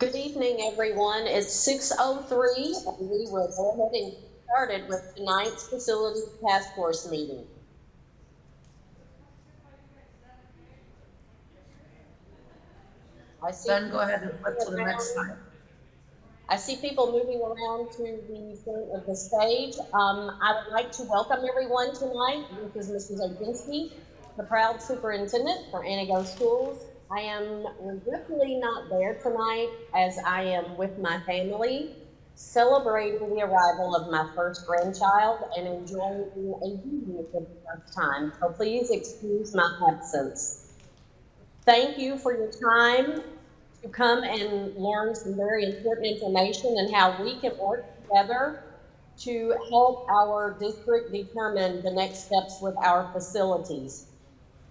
Good evening, everyone. It's 6:03, and we will go ahead and get started with tonight's Facilities Task Force meeting. I see Then go ahead and flip to the next slide. I see people moving around to the front of the stage. I would like to welcome everyone tonight. This is Mrs. Oginski, the proud superintendent for Antigo Schools. I am regretfully not there tonight as I am with my family, celebrating the arrival of my first grandchild and enjoying a baby for the first time. So please excuse my absence. Thank you for your time to come and learn some very important information and how we can work together to help our district determine the next steps with our facilities.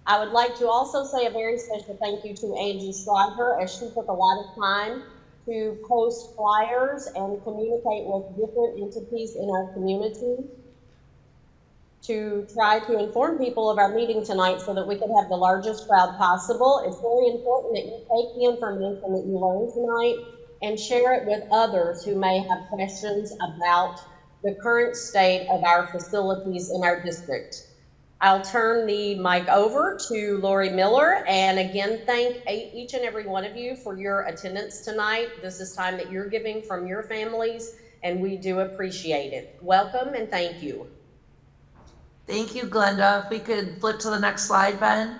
I would like to also say a very special thank you to Angie Schreiber, as she took a lot of time to post flyers and communicate with different entities in our community to try to inform people of our meeting tonight so that we can have the largest crowd possible. It's very important that you take the information that you learned tonight and share it with others who may have questions about the current state of our facilities in our district. I'll turn the mic over to Lori Miller, and again, thank each and every one of you for your attendance tonight. This is time that you're giving from your families, and we do appreciate it. Welcome and thank you. Thank you, Glenda. If we could flip to the next slide, Ben.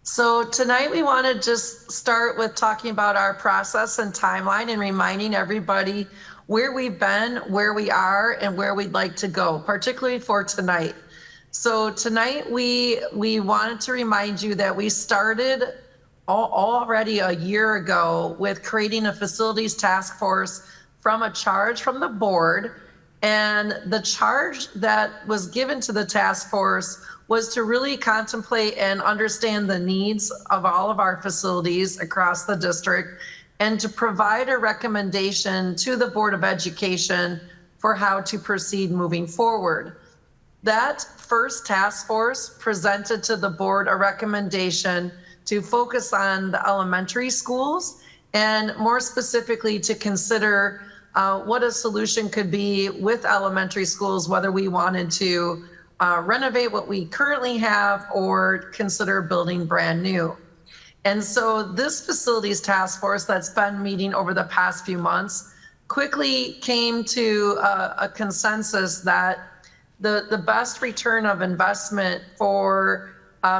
So tonight we want to just start with talking about our process and timeline and reminding everybody where we've been, where we are, and where we'd like to go, particularly for tonight. So tonight we wanted to remind you that we started already a year ago with creating a facilities task force from a charge from the board. And the charge that was given to the task force was to really contemplate and understand the needs of all of our facilities across the district and to provide a recommendation to the Board of Education for how to proceed moving forward. That first task force presented to the board a recommendation to focus on the elementary schools and more specifically to consider what a solution could be with elementary schools, whether we wanted to renovate what we currently have or consider building brand new. And so this facilities task force that's been meeting over the past few months quickly came to a consensus that the best return of investment for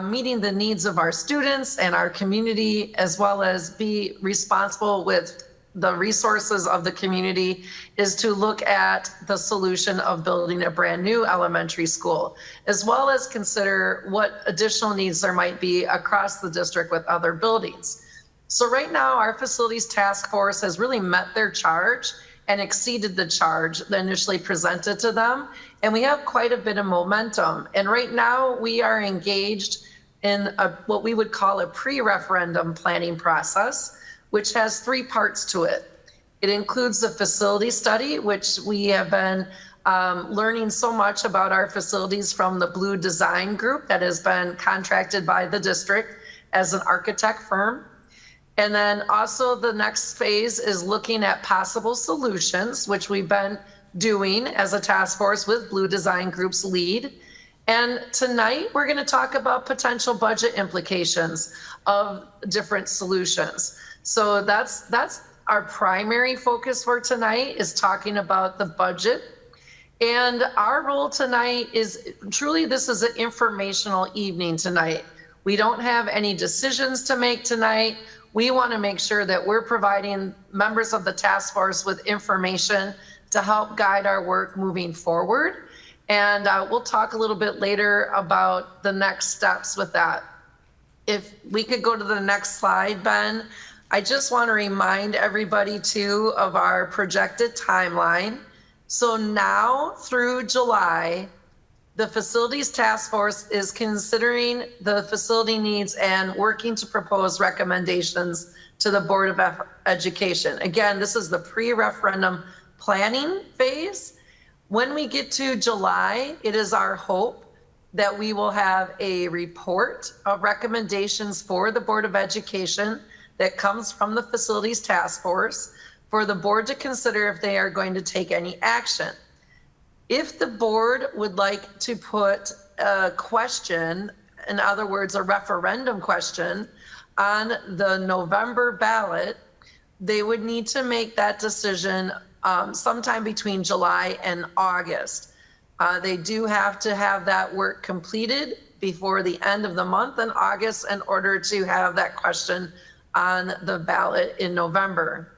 meeting the needs of our students and our community, as well as be responsible with the resources of the community, is to look at the solution of building a brand new elementary school, as well as consider what additional needs there might be across the district with other buildings. So right now, our facilities task force has really met their charge and exceeded the charge that initially presented to them. And we have quite a bit of momentum. And right now we are engaged in what we would call a pre-referendum planning process, which has three parts to it. It includes the facility study, which we have been learning so much about our facilities from the Blue Design Group that has been contracted by the district as an architect firm. And then also the next phase is looking at possible solutions, which we've been doing as a task force with Blue Design Group's lead. And tonight we're going to talk about potential budget implications of different solutions. So that's our primary focus for tonight, is talking about the budget. And our role tonight is truly, this is an informational evening tonight. We don't have any decisions to make tonight. We want to make sure that we're providing members of the task force with information to help guide our work moving forward. And we'll talk a little bit later about the next steps with that. If we could go to the next slide, Ben. I just want to remind everybody too of our projected timeline. So now through July, the facilities task force is considering the facility needs and working to propose recommendations to the Board of Education. Again, this is the pre-referendum planning phase. When we get to July, it is our hope that we will have a report of recommendations for the Board of Education that comes from the Facilities Task Force for the board to consider if they are going to take any action. If the board would like to put a question, in other words, a referendum question, on the November ballot, they would need to make that decision sometime between July and August. They do have to have that work completed before the end of the month in August in order to have that question on the ballot in November.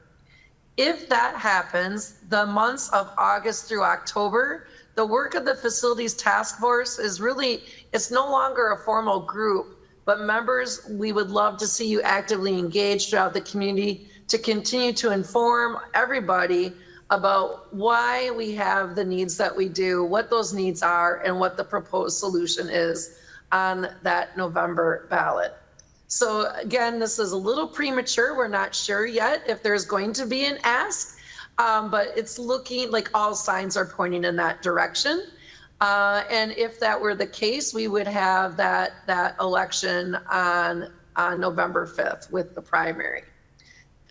If that happens, the months of August through October, the work of the Facilities Task Force is really, it's no longer a formal group, but members, we would love to see you actively engaged throughout the community to continue to inform everybody about why we have the needs that we do, what those needs are, and what the proposed solution is on that November ballot. So again, this is a little premature. We're not sure yet if there's going to be an ask, but it's looking like all signs are pointing in that direction. And if that were the case, we would have that election on November 5th with the primary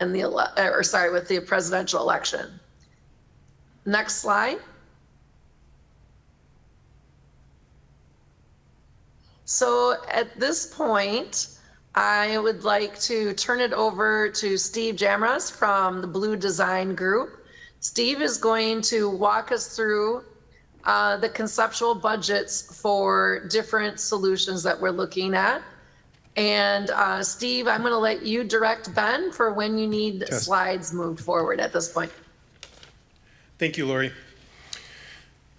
and with the presidential election. Next slide. So at this point, I would like to turn it over to Steve Jamras from the Blue Design Group. Steve is going to walk us through the conceptual budgets for different solutions that we're looking at. And Steve, I'm going to let you direct Ben for when you need slides moved forward at this point. Thank you, Lori.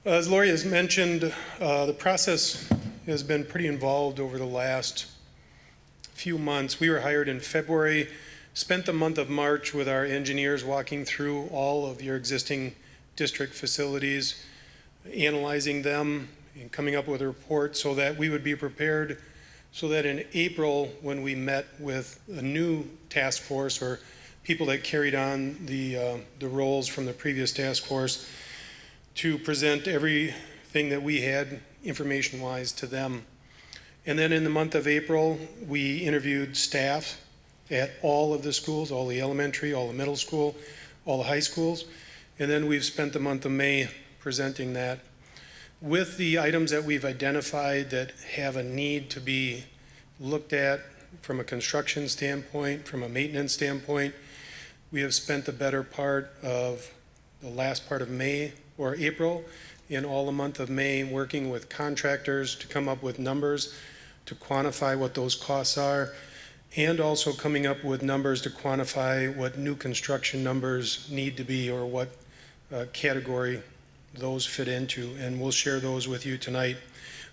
As Lori has mentioned, the process has been pretty involved over the last few months. We were hired in February, spent the month of March with our engineers walking through all of your existing district facilities, analyzing them and coming up with a report so that we would be prepared so that in April, when we met with a new task force or people that carried on the roles from the previous task force, to present everything that we had information-wise to them. And then in the month of April, we interviewed staff at all of the schools, all the elementary, all the middle school, all the high schools. And then we've spent the month of May presenting that. With the items that we've identified that have a need to be looked at from a construction standpoint, from a maintenance standpoint, we have spent the better part of the last part of May or April in all the month of May working with contractors to come up with numbers to quantify what those costs are, and also coming up with numbers to quantify what new construction numbers need to be or what category those fit into, and we'll share those with you tonight.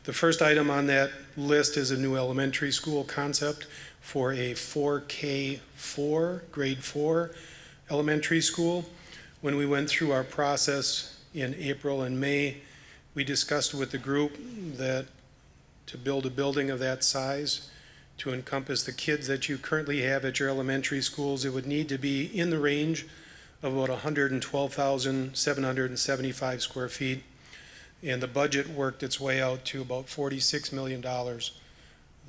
The first item on that list is a new elementary school concept for a 4K4, grade 4 elementary school. When we went through our process in April and May, we discussed with the group that to build a building of that size, to encompass the kids that you currently have at your elementary schools, it would need to be in the range of about 112,775 square feet. And the budget worked its way out to about $46 million.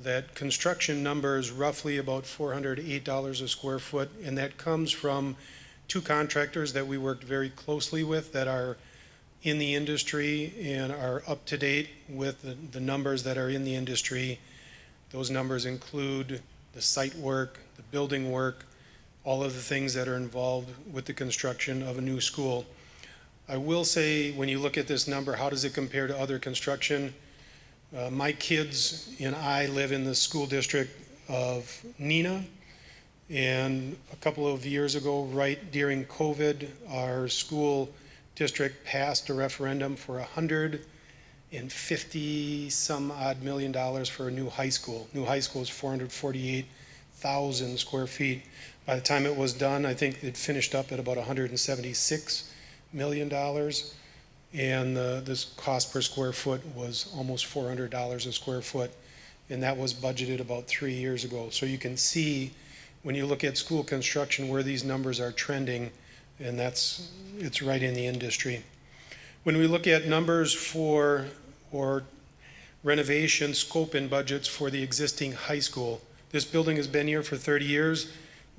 That construction number is roughly about $408 a square foot, and that comes from two contractors that we worked very closely with that are in the industry and are up to date with the numbers that are in the industry. Those numbers include the site work, the building work, all of the things that are involved with the construction of a new school. I will say, when you look at this number, how does it compare to other construction? My kids and I live in the school district of Neenah, and a couple of years ago, right during COVID, our school district passed a referendum for $150 some odd million for a new high school. New high school is 448,000 square feet. By the time it was done, I think it finished up at about $176 million. And this cost per square foot was almost $400 a square foot. And that was budgeted about 3 years ago. So you can see when you look at school construction where these numbers are trending, and it's right in the industry. When we look at numbers for or renovation scope and budgets for the existing high school, this building has been here for 30 years.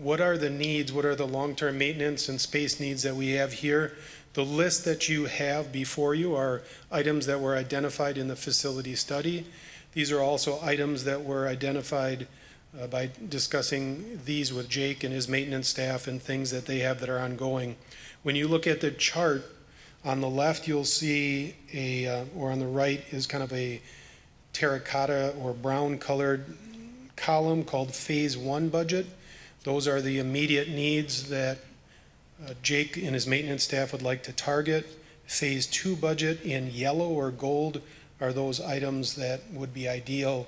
what are the needs, what are the long-term maintenance and space needs that we have here. The list that you have before you are items that were identified in the facility study. These are also items that were identified by discussing these with Jake and his maintenance staff and things that they have that are ongoing. When you look at the chart, on the left you'll see or on the right is kind of a terracotta or brown colored column called Phase 1 budget. Those are the immediate needs that Jake and his maintenance staff would like to target. Phase 2 budget in yellow or gold are those items that would be ideal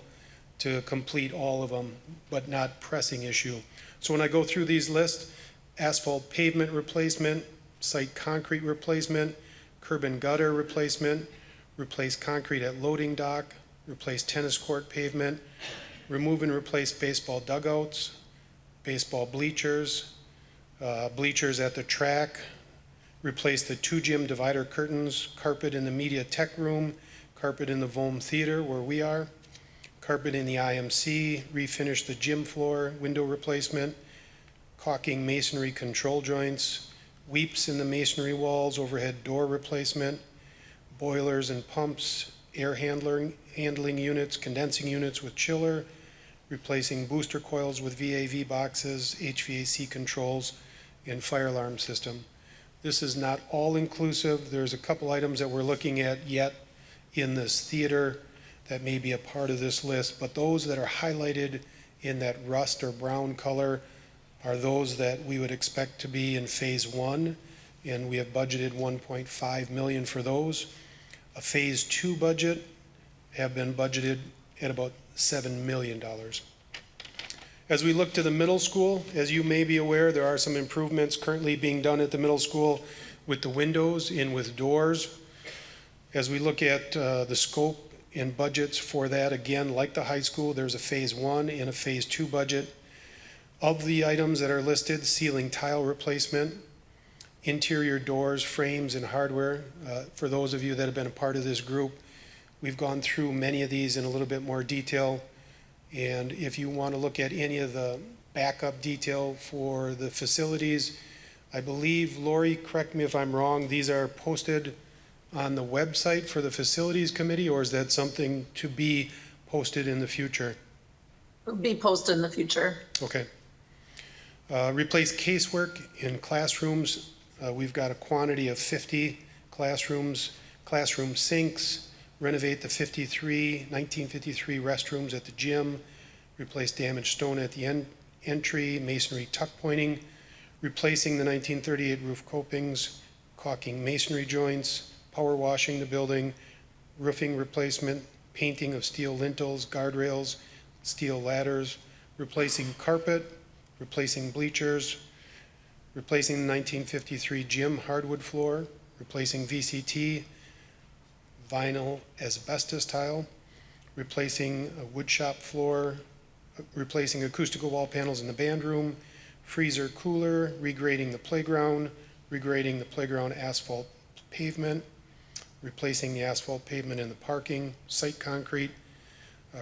to complete all of them, but not pressing issue. So when I go through these lists, asphalt pavement replacement, site concrete replacement, curb and gutter replacement, replace concrete at loading dock, replace tennis court pavement, remove and replace baseball dugouts, baseball bleachers, bleachers at the track, replace the 2 gym divider curtains, carpet in the media tech room, carpet in the Volm Theater where we are, carpet in the IMC, refinish the gym floor, window replacement, caulking masonry control joints, weeps in the masonry walls, overhead door replacement, boilers and pumps, air handling units, condensing units with chiller, replacing booster coils with VAV boxes, HVAC controls, and fire alarm system. This is not all inclusive. There's a couple items that we're looking at yet in this theater that may be a part of this list, but those that are highlighted in that rust or brown color are those that we would expect to be in Phase 1, and we have budgeted 1.5 million for those. A Phase 2 budget have been budgeted at about $7 million. As we look to the middle school, as you may be aware, there are some improvements currently being done at the middle school with the windows and with doors. As we look at the scope and budgets for that, again, like the high school, there's a Phase 1 and a Phase 2 budget. Of the items that are listed, ceiling tile replacement, interior doors, frames, and hardware. For those of you that have been a part of this group, we've gone through many of these in a little bit more detail. And if you want to look at any of the backup detail for the facilities, I believe, Lori, correct me if I'm wrong, these are posted on the website for the facilities committee, or is that something to be posted in the future? It'll be posted in the future. Okay. Replace casework in classrooms. We've got a quantity of 50 classrooms, classroom sinks, renovate the 1953 restrooms at the gym, replace damaged stone at the entry, masonry tuck pointing, replacing the 1938 roof copings, caulking masonry joints, power washing the building, roofing replacement, painting of steel lintels, guardrails, steel ladders, replacing carpet, replacing bleachers, replacing the 1953 gym hardwood floor, replacing VCT, vinyl asbestos tile, replacing a wood shop floor, replacing acoustical wall panels in the band room, freezer cooler, regrading the playground asphalt pavement, replacing the asphalt pavement in the parking, site concrete,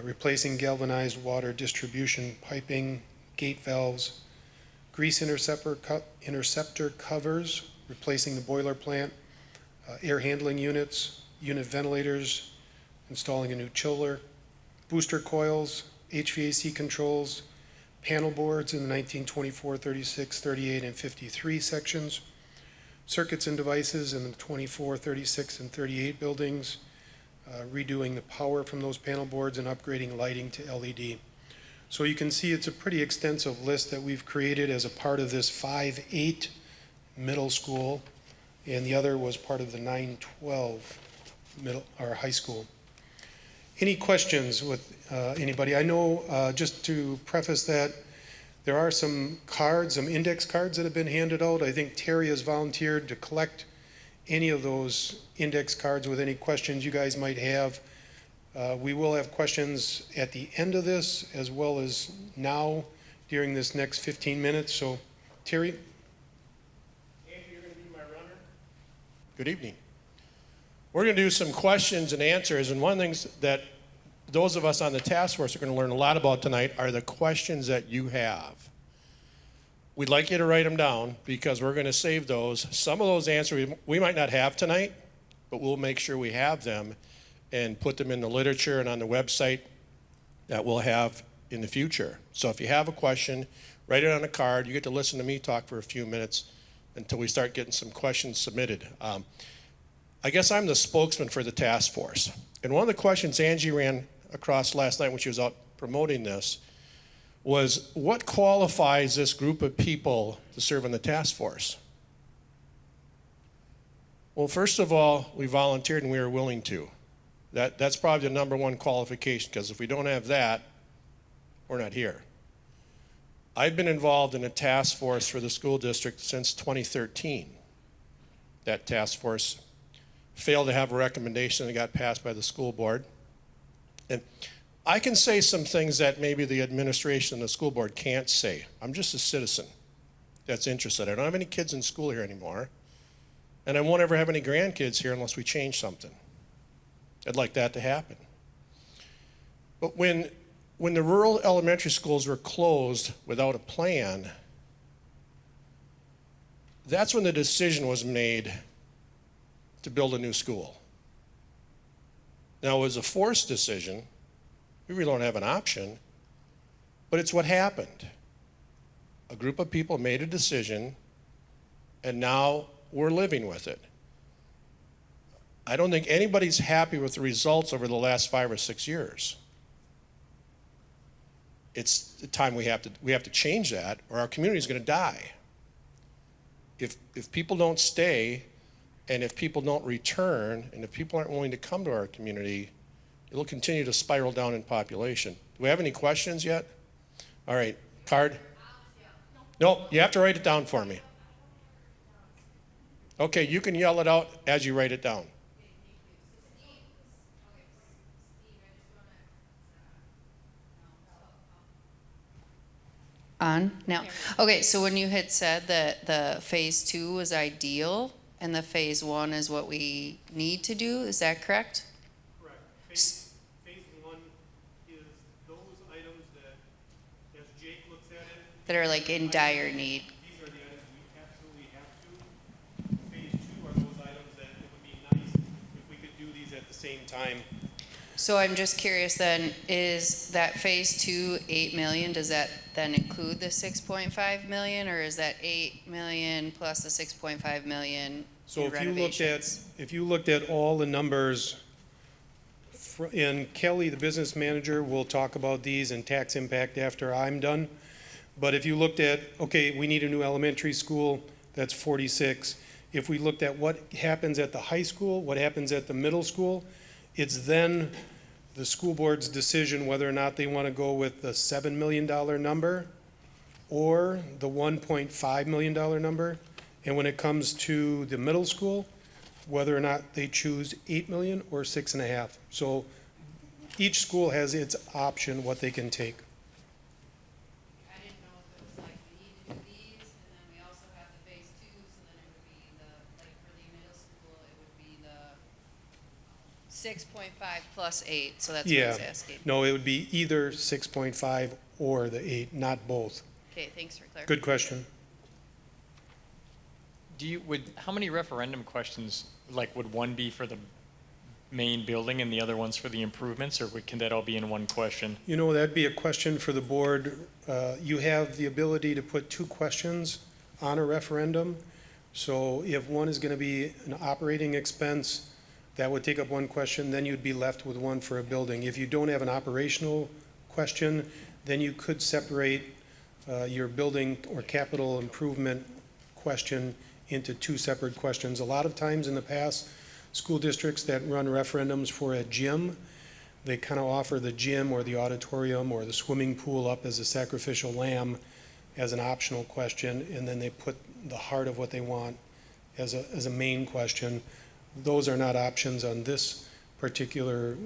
replacing galvanized water distribution piping, gate valves, grease interceptor covers, replacing the boiler plant, air handling units, unit ventilators, installing a new chiller, booster coils, HVAC controls, panel boards in the 1924, 36, 38, and 53 sections, circuits and devices in the 24, 36, and 38 buildings, redoing the power from those panel boards and upgrading lighting to LED. So you can see it's a pretty extensive list that we've created as a part of this 5-8 middle school, and the other was part of the 9-12 middle or high school. Any questions with anybody? I know, just to preface that, there are some cards, some index cards that have been handed out. I think Terry has volunteered to collect any of those index cards with any questions you guys might have. We will have questions at the end of this as well as now during this next 15 minutes. So, Terry? Andrew, you're going to be my runner. Good evening. We're going to do some questions and answers, and one of the things that those of us on the task force are going to learn a lot about tonight are the questions that you have. we'd like you to write them down because we're going to save those. Some of those answers we might not have tonight, but we'll make sure we have them and put them in the literature and on the website that we'll have in the future. So if you have a question, write it on a card. You get to listen to me talk for a few minutes until we start getting some questions submitted. I guess I'm the spokesman for the task force. And one of the questions Angie ran across last night when she was out promoting this was, what qualifies this group of people to serve on the task force? Well, first of all, we volunteered and we were willing to. That's probably the number one qualification, because if we don't have that, we're not here. I've been involved in a task force for the school district since 2013. That task force failed to have a recommendation that got passed by the school board. And I can say some things that maybe the administration and the school board can't say. I'm just a citizen that's interested. I don't have any kids in school here anymore, and I won't ever have any grandkids here unless we change something. I'd like that to happen. But when the rural elementary schools were closed without a plan, that's when the decision was made to build a new school. Now, it was a forced decision. We really don't have an option, but it's what happened. A group of people made a decision, and now we're living with it. I don't think anybody's happy with the results over the last 5 or 6 years. It's the time we have to change that, or our community is going to die. If people don't stay, and if people don't return, and if people aren't willing to come to our community, it'll continue to spiral down in population. Do we have any questions yet? All right, card? No, you have to write it down for me. Okay, you can yell it out as you write it down. On now. Okay, so when you had said that the phase 2 was ideal and the phase 1 is what we need to do, is that correct? Correct. Phase 1 is those items that, as Jake looks at it, That are like in dire need. these are the items we absolutely have to. Phase 2 are those items that it would be nice if we could do these at the same time. So I'm just curious then, is that phase 2 8 million, does that then include the 6.5 million, or is that 8 million plus the 6.5 million So in if renovations? you looked at all the numbers, and Kelly, the business manager, will talk about these and tax impact after I'm done. But if you looked at, okay, we need a new elementary school, that's 46. If we looked at what happens at the high school, what happens at the middle school, it's then the school board's decision whether or not they want to go with the $7 million number or the $1.5 million number. And when it comes to the middle school, whether or not they choose 8 million or 6.5. So each school has its option what they can take. I didn't know if it was like we need to do these, and then we also have the phase 2, so then it would be like for the middle school, it would be the 6.5 plus 8, so that's what I Yeah, was asking. no, it would be either 6.5 or the 8, not both. Okay, thanks for clarifying. Good question. How many referendum questions, like, would one be for the main building and the other ones for the improvements, or can that all be in one question? You know, that'd be a question for the board. You have the ability to put 2 questions on a referendum. So if one is going to be an operating expense, that would take up 1 question, then you'd be left with 1 for a building. If you don't have an operational question, then you could separate your building or capital improvement question into 2 separate questions. A lot of times in the past, school districts that run referendums for a gym, they kind of offer the gym or the auditorium or the swimming pool up as a sacrificial lamb as an optional question, and then they put the heart of what they want as a main question. Those are not options on this particular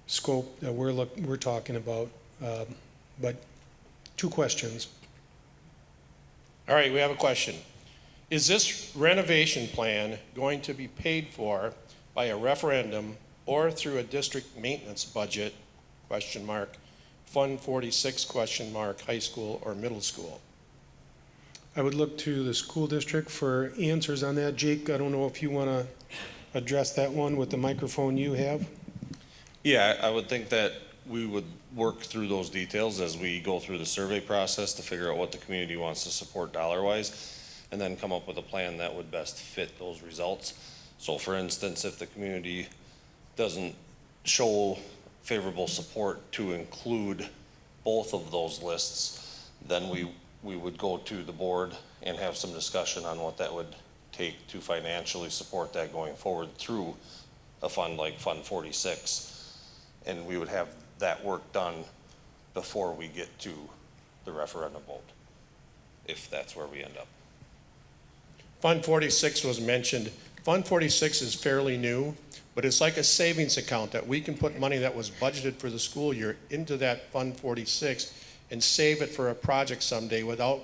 scope that we're talking about, but 2 questions. All right, we have a question. Is this renovation plan going to be paid for by a referendum or through a district maintenance budget, question mark, Fund 46, question mark, high school or middle school? I would look to the school district for answers on that. Jake, I don't know if you want to address that one with the microphone you have? Yeah, I would think that we would work through those details as we go through the survey process to figure out what the community wants to support dollar-wise, and then come up with a plan that would best fit those results. So for instance, if the community doesn't show favorable support to include both of those lists, then we would go to the board and have some discussion on what that would take to financially support that going forward through a fund like Fund 46. And we would have that work done before we get to the referendum vote, if that's where we end up. Fund 46 was mentioned. Fund 46 is fairly new, but it's like a savings account that we can put money that was budgeted for the school year into that Fund 46 and save it for a project someday without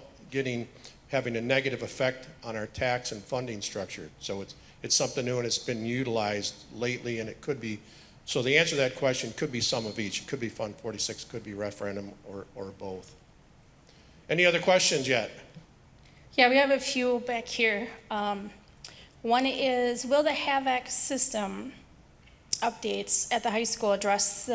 having a negative effect on our tax and funding structure. So it's something new, and it's been utilized lately, and it could be, so the answer to that question could be some of each. It could be Fund 46, could be referendum, or both. Any other questions yet? Yeah, we have a few back here. One is, will the HAVAC system updates at the high school address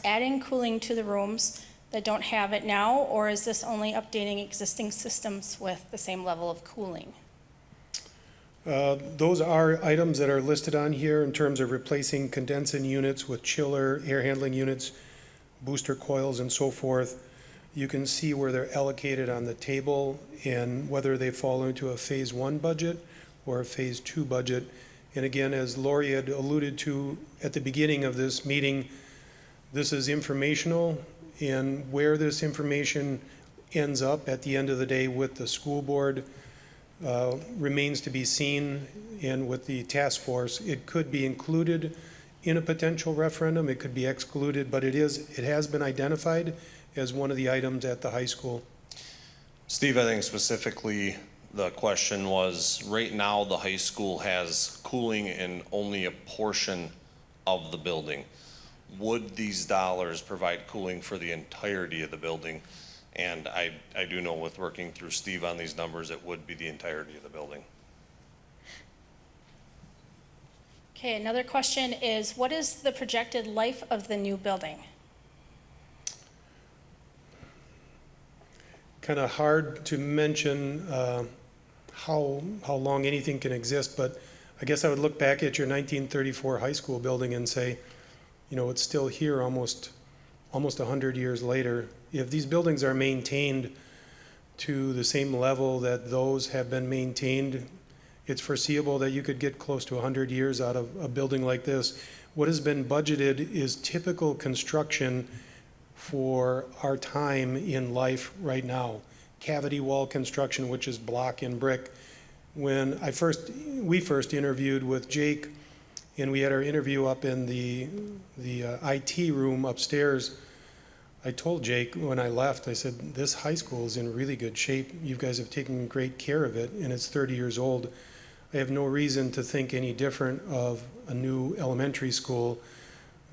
adding cooling to the rooms that don't have it now, or is this only updating existing systems with the same level of cooling? Those are items that are listed on here in terms of replacing condensing units with chiller, air handling units, booster coils, and so forth. You can see where they're allocated on the table and whether they fall into a phase 1 budget or a phase 2 budget. And again, as Lori had alluded to at the beginning of this meeting, this is informational, and where this information ends up at the end of the day with the school board remains to be seen. And with the task force, it could be included in a potential referendum, it could be excluded, but it has been identified as one of the items at the high school. Steve, I think specifically the question was, right now the high school has cooling in only a portion of the building. Would these dollars provide cooling for the entirety of the building? And I do know with working through Steve on these numbers, it would be the entirety of the building. Okay, another question is, what is the projected life of the new building? Kind of hard to mention how long anything can exist, but I guess I would look back at your 1934 high school building and say, you know, it's still here almost 100 years later. If these buildings are maintained to the same level that those have been maintained, it's foreseeable that you could get close to 100 years out of a building like this. What has been budgeted is typical construction for our time in life right now. Cavity wall construction, which is block and brick. When we first interviewed with Jake, and we had our interview up in the IT room upstairs, I told Jake when I left, I said, this high school is in really good shape. You guys have taken great care of it, and it's 30 years old. I have no reason to think any different of a new elementary school,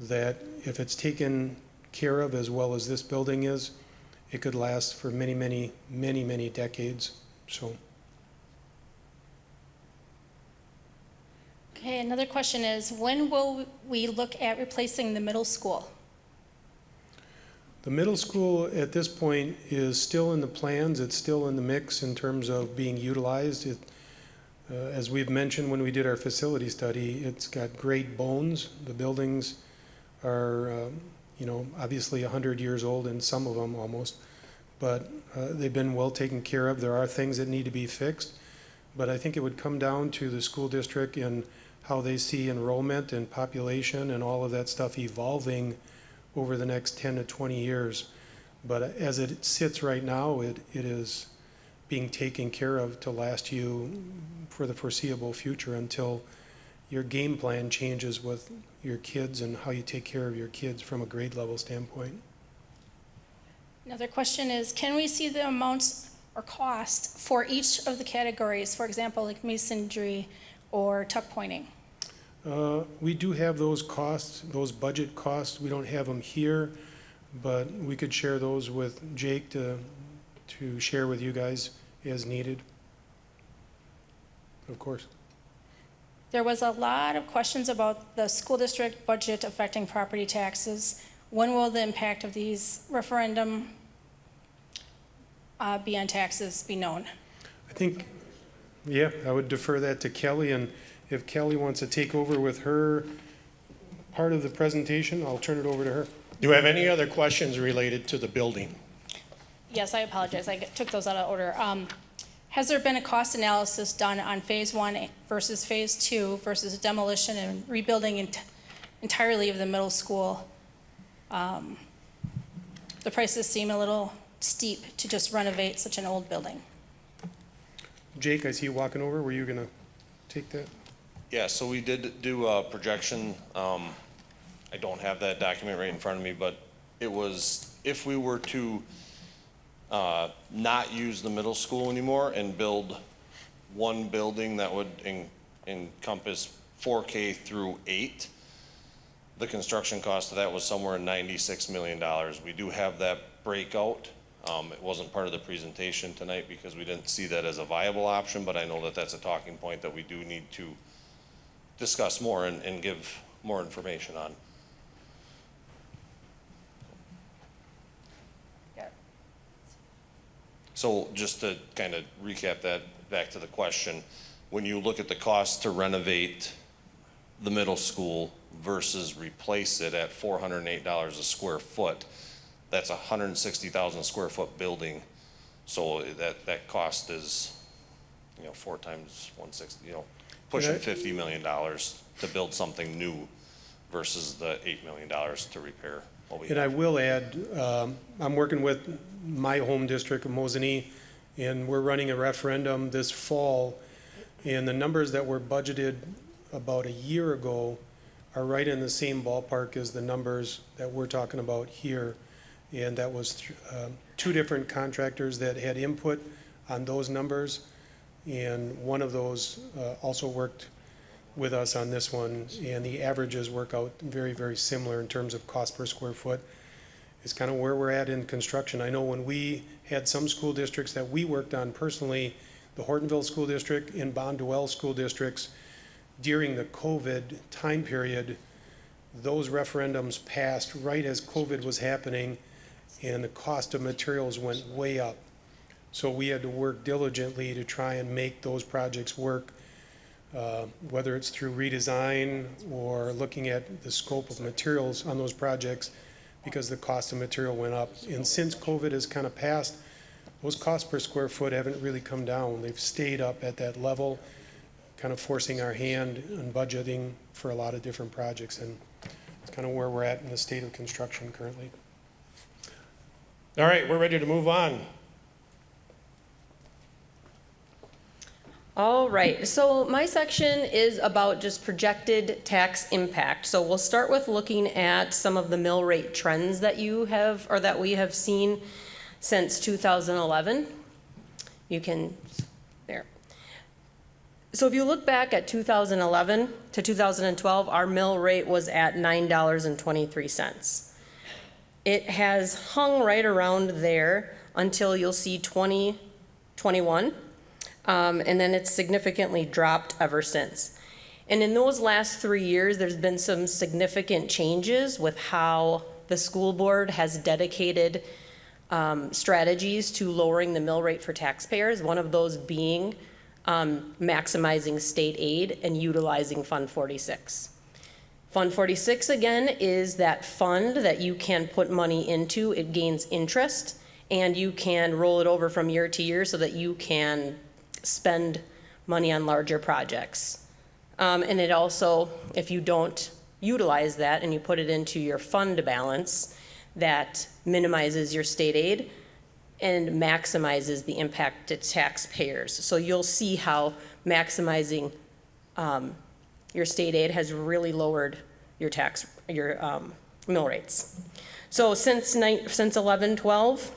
that if it's taken care of as well as this building is, it could last for many, many, many, many decades. So. Okay, another question is, when will we look at replacing the middle school? The middle school at this point is still in the plans. It's still in the mix in terms of being utilized. As we've mentioned when we did our facility study, it's got great bones. The buildings are, obviously 100 years old, and some of them almost, but they've been well taken care of. There are things that need to be fixed, but I think it would come down to the school district and how they see enrollment and population and all of that stuff evolving over the next 10 to 20 years. But as it sits right now, it is being taken care of to last you for the foreseeable future until your game plan changes with your kids and how you take care of your kids from a grade level standpoint. Another question is, can we see the amounts or cost for each of the categories, for example, like masonry or tuck pointing? We do have those costs, those budget costs. We don't have them here, but we could share those with Jake to share with you guys as needed. Of course. There was a lot of questions about the school district budget affecting property taxes. When will the impact of these referendum be on taxes be known? I think, yeah, I would defer that to Kelly, and if Kelly wants to take over with her part of the presentation, I'll turn it over to her. Do we have any other questions related to the building? Yes, I apologize, I took those out of order. Has there been a cost analysis done on phase 1 versus phase 2 versus demolition and rebuilding entirely of the middle school? The prices seem a little steep to just renovate such an old building. Jake, I see you walking over. Were you gonna take that? Yeah, so we did do a projection. I don't have that document right in front of me, but it was, if we were to not use the middle school anymore and build one building that would encompass 4K through 8, the construction cost of that was somewhere in $96 million. We do have that breakout. It wasn't part of the presentation tonight because we didn't see that as a viable option, but I know that that's a talking point that we do need to discuss more and give more information on. So just to kind of recap that back to the question, when you look at the cost to renovate the middle school versus replace it at $408 a square foot, that's a 160,000 square foot building. So that cost is, 4 times 160, pushing $50 million to build something new versus the $8 million to repair what we And have. I will add, I'm working with my home district of Mosinee, and we're running a referendum this fall. And the numbers that were budgeted about a year ago are right in the same ballpark as the numbers that we're talking about here. And that was 2 different contractors that had input on those numbers. And one of those also worked with us on this one. And the averages work out very, very similar in terms of cost per square foot. It's kind of where we're at in construction. I know when we had some school districts that we worked on personally, the Hortonville School District and Bonduelle School Districts, during the COVID time period, those referendums passed right as COVID was happening, and the cost of materials went way up. So we had to work diligently to try and make those projects work, whether it's through redesign or looking at the scope of materials on those projects, because the cost of material went up. And since COVID has kind of passed, those costs per square foot haven't really come down. They've stayed up at that level, kind of forcing our hand on budgeting for a lot of different projects. And it's kind of where we're at in the state of construction currently. All right, we're ready to move on. All right, so my section is about just projected tax impact. So we'll start with looking at some of the mill rate trends that you have, or that we have seen since 2011. You can, there. So if you look back at 2011 to 2012, our mill rate was at $9.23. It has hung right around there until you'll see 2021. And then it's significantly dropped ever since. And in those last 3 years, there's been some significant changes with how the school board has dedicated strategies to lowering the mill rate for taxpayers, one of those being maximizing state aid and utilizing Fund 46. Fund 46, again, is that fund that you can put money into. It gains interest, and you can roll it over from year to year so that you can spend money on larger projects. And it also, if you don't utilize that and you put it into your fund balance, that minimizes your state aid and maximizes the impact to taxpayers. So you'll see how maximizing your state aid has really lowered your mill rates. So since 11-12,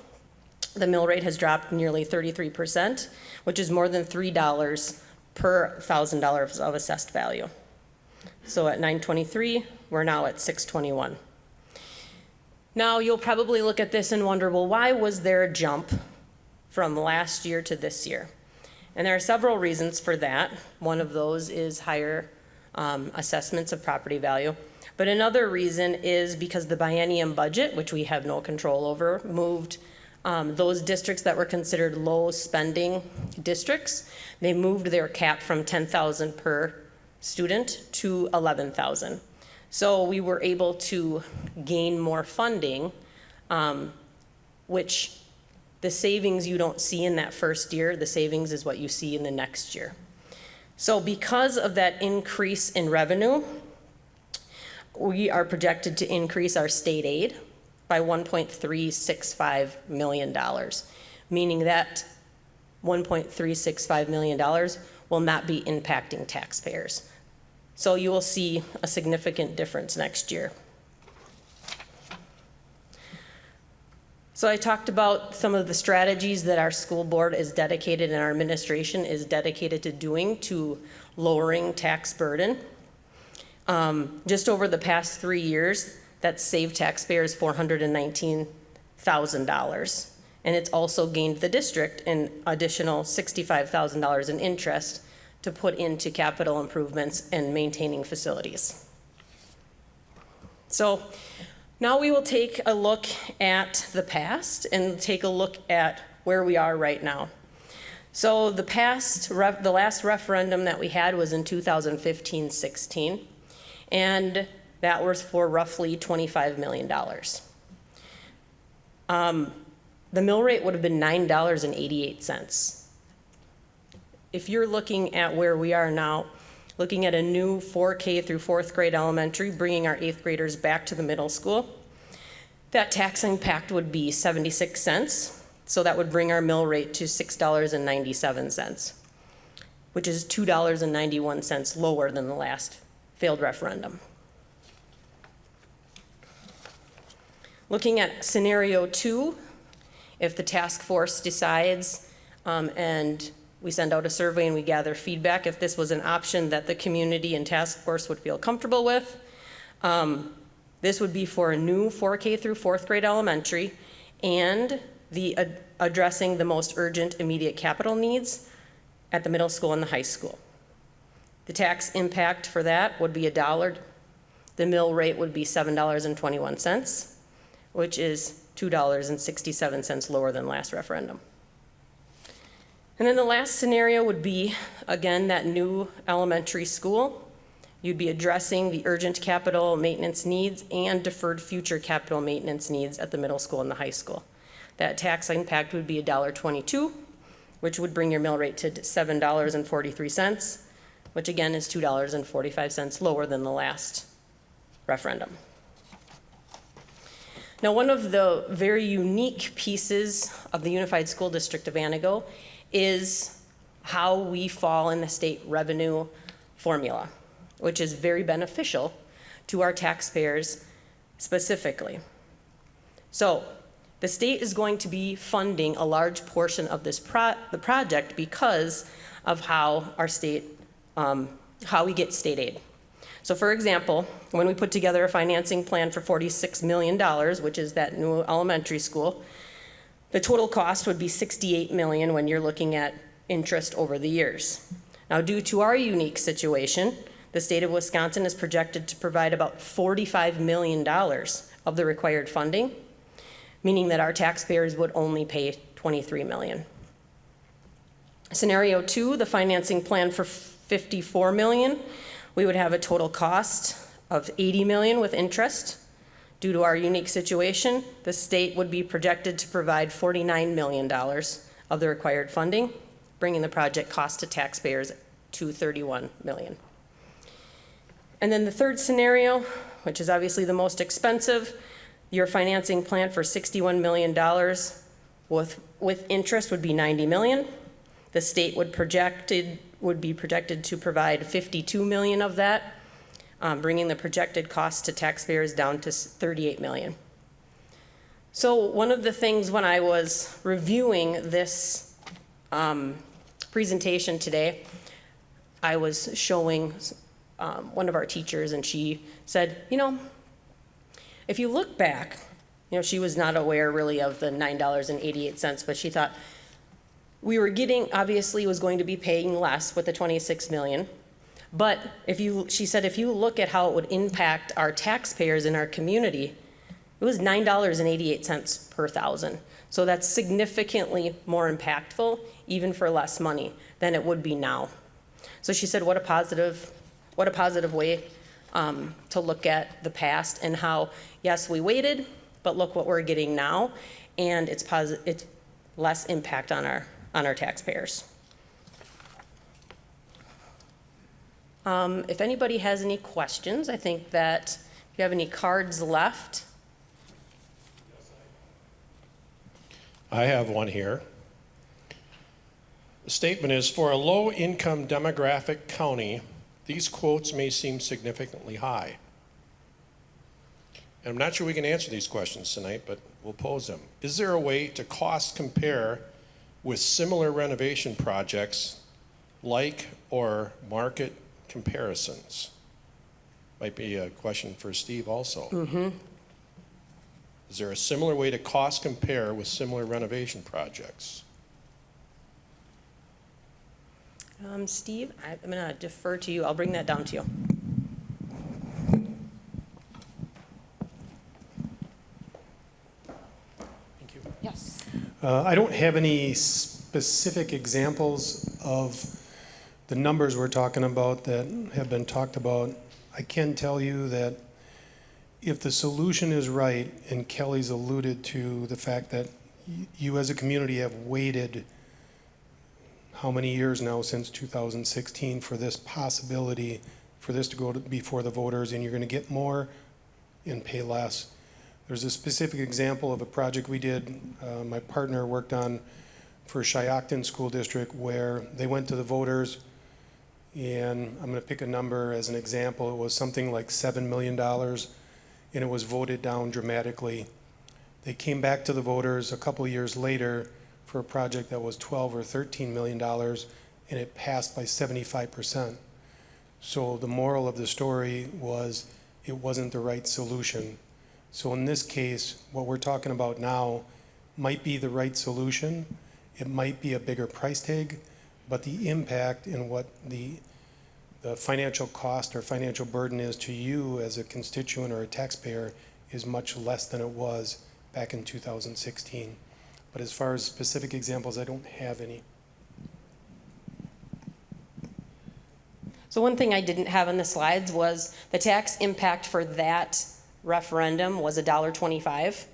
the mill rate has dropped nearly 33%, which is more than $3 per $1,000 of assessed value. So at 923, we're now at 621. Now you'll probably look at this and wonder, well, why was there a jump from last year to this year. And there are several reasons for that. One of those is higher assessments of property value. But another reason is because the biennium budget, which we have no control over, moved those districts that were considered low spending districts. They moved their cap from 10,000 per student to 11,000. So we were able to gain more funding, which the savings you don't see in that first year, the savings is what you see in the next year. So because of that increase in revenue, we are projected to increase our state aid by $1.365 million, meaning that $1.365 million will not be impacting taxpayers. So you will see a significant difference next year. So I talked about some of the strategies that our school board is dedicated and our administration is dedicated to doing to lowering tax burden. Just over the past 3 years, that's saved taxpayers $419,000. And it's also gained the district an additional $65,000 in interest to put into capital improvements and maintaining facilities. So now we will take a look at the past and take a look at where we are right now. So the last referendum that we had was in 2015-16, and that was for roughly $25 million. The mill rate would have been $9.88. If you're looking at where we are now, looking at a new 4K through 4th grade elementary, bringing our 8th graders back to the middle school, that tax impact would be 76 cents. So that would bring our mill rate to $6.97, which is $2.91 lower than the last failed referendum. Looking at scenario 2, if the task force decides and we send out a survey and we gather feedback, if this was an option that the community and task force would feel comfortable with, this would be for a new 4K through 4th grade elementary and addressing the most urgent immediate capital needs at the middle school and the high school. The tax impact for that would be $1. The mill rate would be $7.21, which is $2.67 lower than last referendum. And then the last scenario would be, again, that new elementary school. You'd be addressing the urgent capital maintenance needs and deferred future capital maintenance needs at the middle school and the high school. That tax impact would be $1.22, which would bring your mill rate to $7.43, which again is $2.45 lower than the last referendum. Now, one of the very unique pieces of the Unified School District of Antigo is how we fall in the state revenue formula, which is very beneficial to our taxpayers specifically. So the state is going to be funding a large portion of this the project because of how our state, how we get state aid. So for example, when we put together a financing plan for $46 million, which is that new elementary school, the total cost would be $68 million when you're looking at interest over the years. Now, due to our unique situation, the state of Wisconsin is projected to provide about $45 million of the required funding, meaning that our taxpayers would only pay $23 million. Scenario 2, the financing plan for $54 million, we would have a total cost of $80 million with interest. Due to our unique situation, the state would be projected to provide $49 million of the required funding, bringing the project cost to taxpayers to $31 million. And then the third scenario, which is obviously the most expensive, your financing plan for $61 million with interest would be $90 million. The state would be projected to provide $52 million of that, bringing the projected cost to taxpayers down to $38 million. So one of the things when I was reviewing this presentation today, I was showing one of our teachers, and she said, if you look back, she was not aware really of the $9.88, but she thought, we were getting, obviously was going to be paying less with the 26 million. But she said, if you look at how it would impact our taxpayers in our community, it was $9.88 per thousand. So that's significantly more impactful, even for less money, than it would be now. So she said, what a positive way to look at the past and how, yes, we waited, but look what we're getting now, and it's less impact on our taxpayers. If anybody has any questions, I think that if you have any cards left. I have one here. The statement is, for a low-income demographic county, these quotes may seem significantly high. And I'm not sure we can answer these questions tonight, but we'll pose them. Is there a way to cost compare with similar renovation projects, like or market comparisons? Might be a question for Steve also. Mm-hmm. Is there a similar way to cost compare with similar renovation projects? Steve, I'm going to defer to you. I'll bring that down to you. Thank you. Yes. I don't have any specific examples of the numbers we're talking about that have been talked about. I can tell you that if the solution is right, and Kelly's alluded to the fact that you as a community have waited how many years now, since 2016, for this possibility, for this to go before the voters, and you're going to get more and pay less. There's a specific example of a project we did, my partner worked on for Shiocton School District, where they went to the voters, and I'm going to pick a number as an example. It was something like $7 million, and it was voted down dramatically. They came back to the voters a couple years later for a project that was 12 or $13 million, and it passed by 75%. So the moral of the story was it wasn't the right solution. So in this case, what we're talking about now might be the right solution. It might be a bigger price tag, but the impact and what the financial cost or financial burden is to you as a constituent or a taxpayer is much less than it was back in 2016. But as far as specific examples, I don't have any. So one thing I didn't have in the slides was the tax impact for that referendum was $1.25,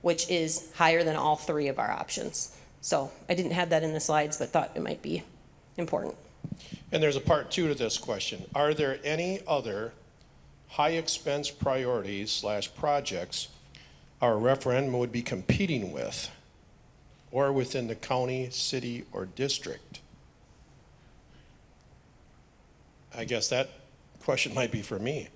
which is higher than all three of our options. So I didn't have that in the slides, but thought it might be important. And there's a part two to this question. Are there any other high expense priorities / projects our referendum would be competing with, or within the county, city, or district? I guess that question might be for me.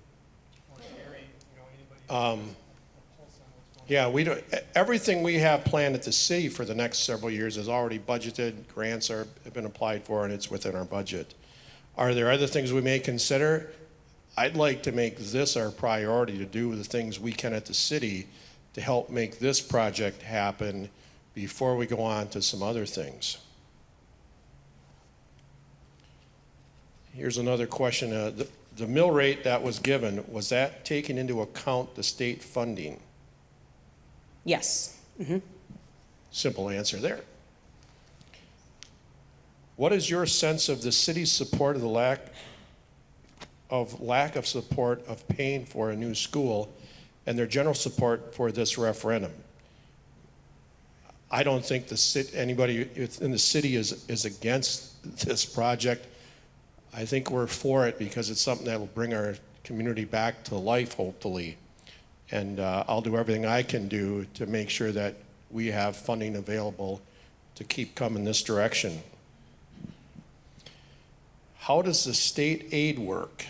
Yeah, we don't, everything we have planned at the city for the next several years is already budgeted, grants have been applied for, and it's within our budget. Are there other things we may consider? I'd like to make this our priority, to do the things we can at the city to help make this project happen before we go on to some other things. Here's another question. The mill rate that was given, was that taking into account the state funding? Yes. Mm-hmm. Simple answer there. What is your sense of the city's support of the lack of support of paying for a new school and their general support for this referendum? I don't think anybody in the city is against this project. I think we're for it because it's something that will bring our community back to life, hopefully. And I'll do everything I can do to make sure that we have funding available to keep coming this direction. How does the state aid work?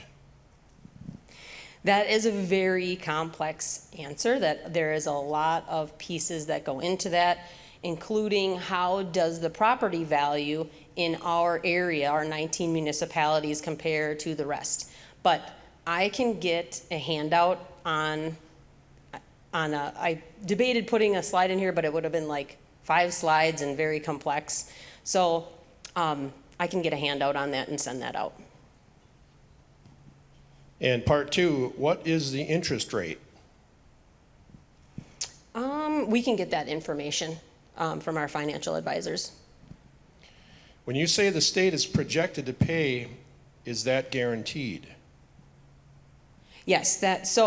That is a very complex answer, that there is a lot of pieces that go into that, including how does the property value in our area, our 19 municipalities, compare to the rest. But I can get a handout I debated putting a slide in here, but it would have been like 5 slides and very complex. So I can get a handout on that and send that out. And part two, what is the interest rate? We can get that information from our financial advisors. When you say the state is projected to pay, is that guaranteed? Yes, there's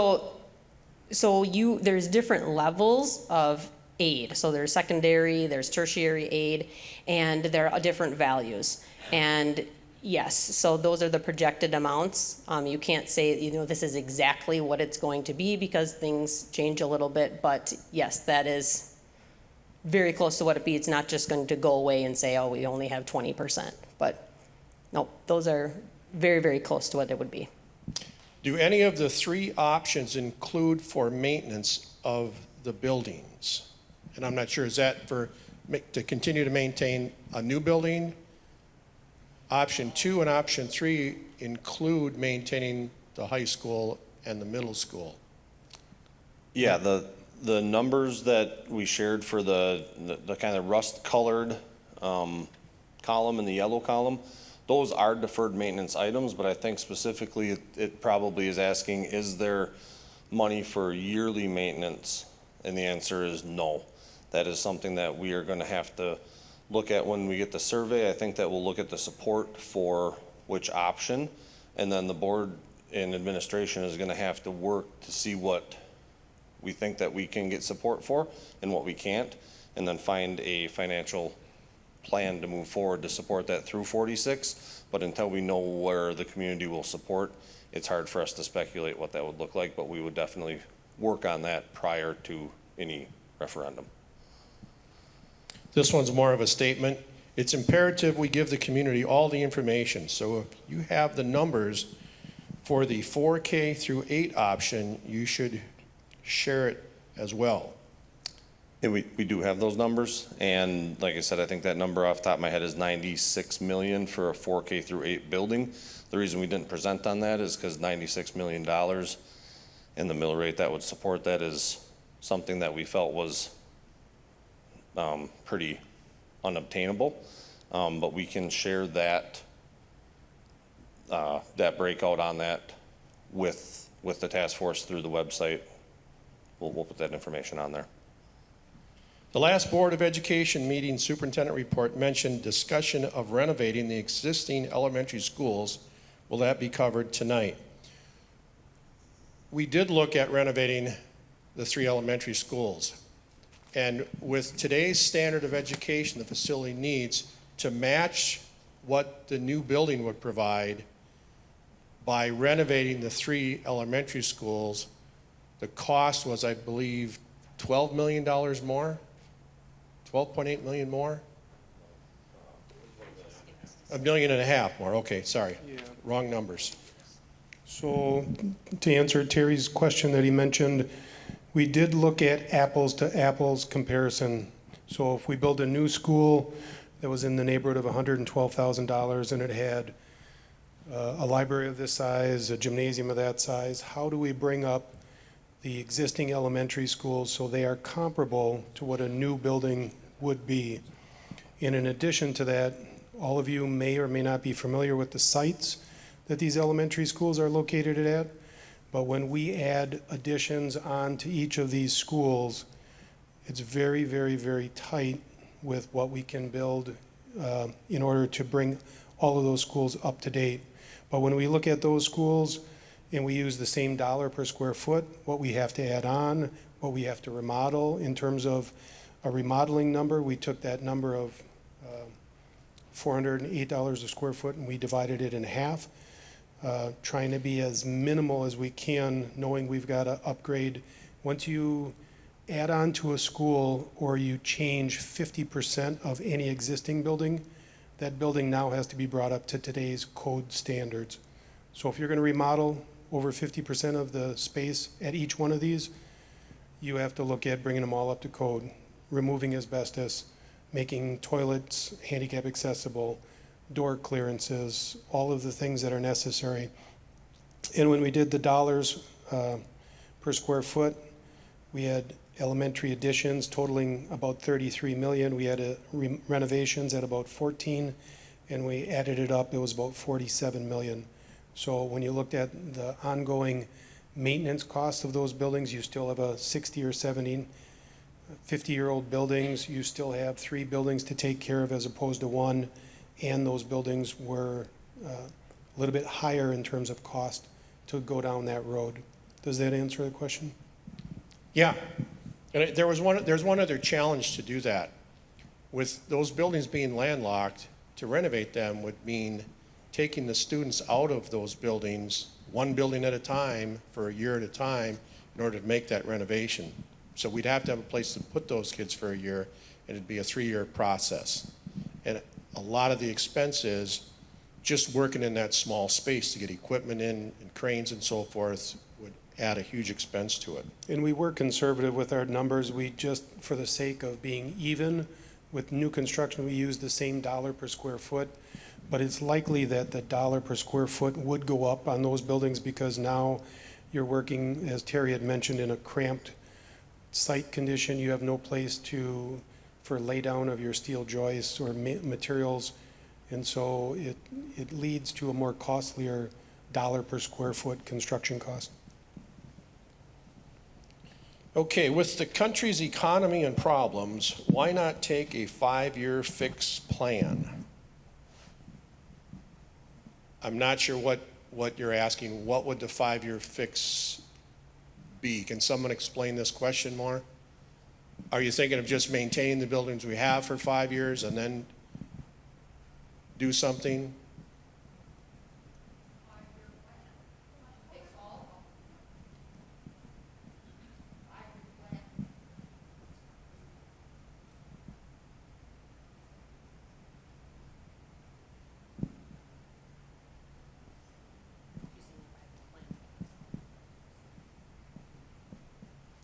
different levels of aid. So there's secondary, there's tertiary aid, and there are different values. And yes, so those are the projected amounts. You can't say, this is exactly what it's going to be because things change a little bit, but yes, that is very close to what it be. It's not just going to go away and say, oh, we only have 20%. But no, those are very, very close to what it would be. Do any of the three options include for maintenance of the buildings? And I'm not sure, is that to continue to maintain a new building? Option 2 and option 3 include maintaining the high school and the middle school. Yeah, the numbers that we shared for the kind of rust-colored column and the yellow column, those are deferred maintenance items, but I think specifically it probably is asking, is there money for yearly maintenance? And the answer is no. That is something that we are gonna have to look at when we get the survey. I think that we'll look at the support for which option, and then the board and administration is gonna have to work to see what we think that we can get support for and what we can't, and then find a financial plan to move forward to support that through 46. But until we know where the community will support, it's hard for us to speculate what that would look like, but we would definitely work on that prior to any referendum. This one's more of a statement. It's imperative we give the community all the information. So if you have the numbers for the 4K through 8 option, you should share it as well. And we do have those numbers, and like I said, I think that number off the top of my head is 96 million for a 4K through 8 building. The reason we didn't present on that is because $96 million and the mill rate that would support that is something that we felt was pretty unobtainable. But we can share that breakout on that with the task force through the website. We'll put that information on there. The last Board of Education meeting superintendent report mentioned discussion of renovating the existing elementary schools. Will that be covered tonight? We did look at renovating the 3 elementary schools. And with today's standard of education, the facility needs to match what the new building would provide by renovating the 3 elementary schools. The cost was, I believe, $12 million more, 12.8 million more? $1.5 million more, okay, sorry, wrong numbers. So to answer Terry's question that he mentioned, we did look at apples to apples comparison. So if we build a new school that was in the neighborhood of $112,000 and it had a library of this size, a gymnasium of that size, how do we bring up the existing elementary schools so they are comparable to what a new building would be? And in addition to that, all of you may or may not be familiar with the sites that these elementary schools are located at, but when we add additions onto each of these schools, it's very, very, very tight with what we can build in order to bring all of those schools up to date. But when we look at those schools and we use the same dollar per square foot, what we have to add on, what we have to remodel in terms of a remodeling number, we took that number of $408 a square foot and we divided it in half, trying to be as minimal as we can, knowing we've got to upgrade. Once you add on to a school or you change 50% of any existing building, that building now has to be brought up to today's code standards. So if you're going to remodel over 50% of the space at each one of these, you have to look at bringing them all up to code, removing asbestos, making toilets handicap accessible, door clearances, all of the things that are necessary. And when we did the dollars per square foot, We had elementary additions totaling about 33 million. We had renovations at about 14, and we added it up, it was about 47 million. So when you looked at the ongoing maintenance costs of those buildings, you still have a 60 or 70, 50-year-old buildings. You still have 3 buildings to take care of as opposed to 1, and those buildings were a little bit higher in terms of cost to go down that road. Does that answer the question? Yeah, and there's one other challenge to do that. With those buildings being landlocked, to renovate them would mean taking the students out of those buildings, one building at a time, for a year at a time, in order to make that renovation. So we'd have to have a place to put those kids for a year, and it'd be a 3-year process. And a lot of the expense is just working in that small space to get equipment in, and cranes and so forth, would add a huge expense to it. And we were conservative with our numbers. We just, for the sake of being even with new construction, we used the same dollar per square foot. But it's likely that the dollar per square foot would go up on those buildings because now you're working, as Terry had mentioned, in a cramped site condition. You have no place for laydown of your steel joists or materials. And so it leads to a more costlier dollar per square foot construction cost. Okay, with the country's economy and problems, why not take a 5-year fixed plan? I'm not sure what you're asking. What would the 5-year fix be? Can someone explain this question more? Are you thinking of just maintaining the buildings we have for 5 years and then do something?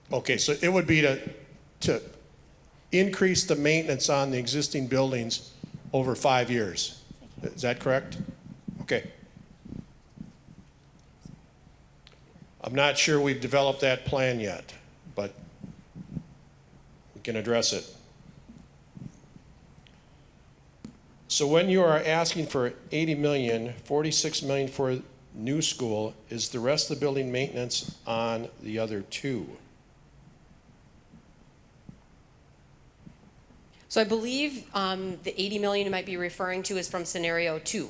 Okay, so it would be to increase the maintenance on the existing buildings over 5 years. Is that correct? Okay. I'm not sure we've developed that plan yet, but we can address it. So when you are asking for 80 million, 46 million for new school, is the rest of the building maintenance on the other 2? So I believe the 80 million you might be referring to is from scenario 2,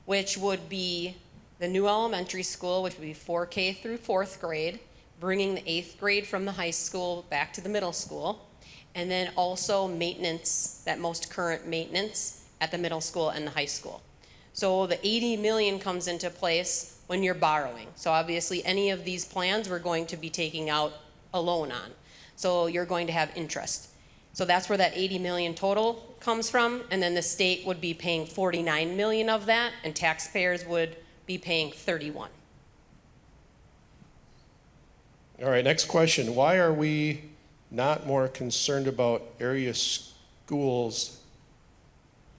which would be the new elementary school, which would be 4K through 4th grade, bringing the 8th grade from the high school back to the middle school, and then also maintenance, that most current maintenance at the middle school and the high school. So the 80 million comes into place when you're borrowing. So obviously any of these plans we're going to be taking out a loan on. So you're going to have interest. So that's where that 80 million total comes from, and then the state would be paying 49 million of that, and taxpayers would be paying 31. All right, next question. Why are we not more concerned about area schools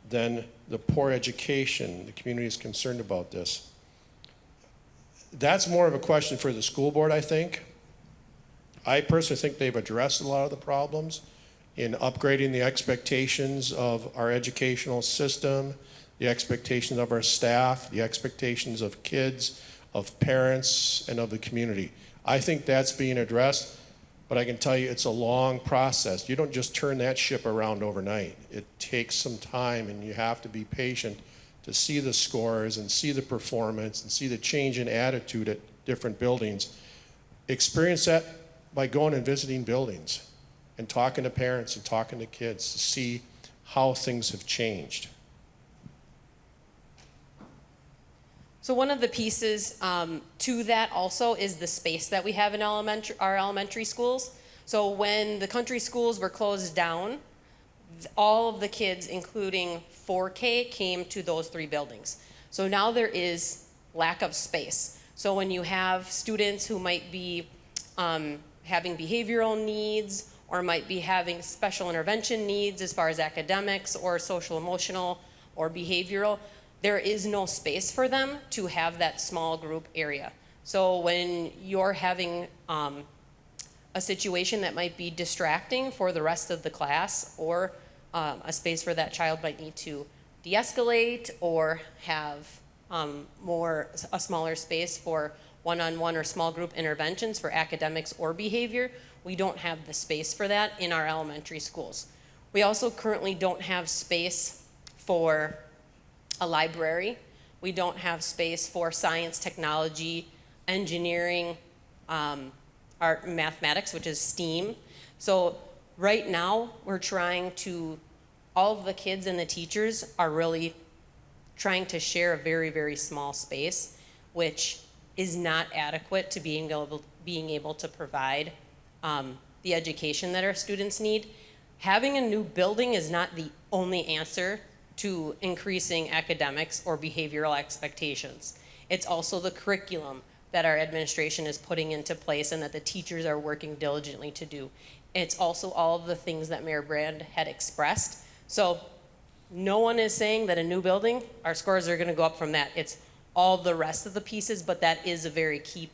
than the poor education? The community is concerned about this. That's more of a question for the school board, I think. I personally think they've addressed a lot of the problems in upgrading the expectations of our educational system, the expectations of our staff, the expectations of kids, of parents, and of the community. I think that's being addressed, but I can tell you it's a long process. You don't just turn that ship around overnight. It takes some time, and you have to be patient to see the scores and see the performance and see the change in attitude at different buildings. Experience that by going and visiting buildings and talking to parents and talking to kids to see how things have changed. So one of the pieces to that also is the space that we have in our elementary schools. So when the country schools were closed down, all of the kids, including 4K, came to those 3 buildings. So now there is lack of space. So when you have students who might be having behavioral needs, or might be having special intervention needs as far as academics or social emotional or behavioral, there is no space for them to have that small group area. So when you're having a situation that might be distracting for the rest of the class, or a space where that child might need to de-escalate or have a smaller space for one-on-one or small group interventions for academics or behavior, we don't have the space for that in our elementary schools. We also currently don't have space for a library. We don't have space for science, technology, engineering, art, and mathematics, which is STEAM. So right now, all of the kids and the teachers are really trying to share a very, very small space, which is not adequate to being able to provide the education that our students need. Having a new building is not the only answer to increasing academics or behavioral expectations. It's also the curriculum that our administration is putting into place and that the teachers are working diligently to do. It's also all of the things that Mayor Brand had expressed. So no one is saying that a new building, our scores are gonna go up from that. It's all the rest of the pieces, but that is a very key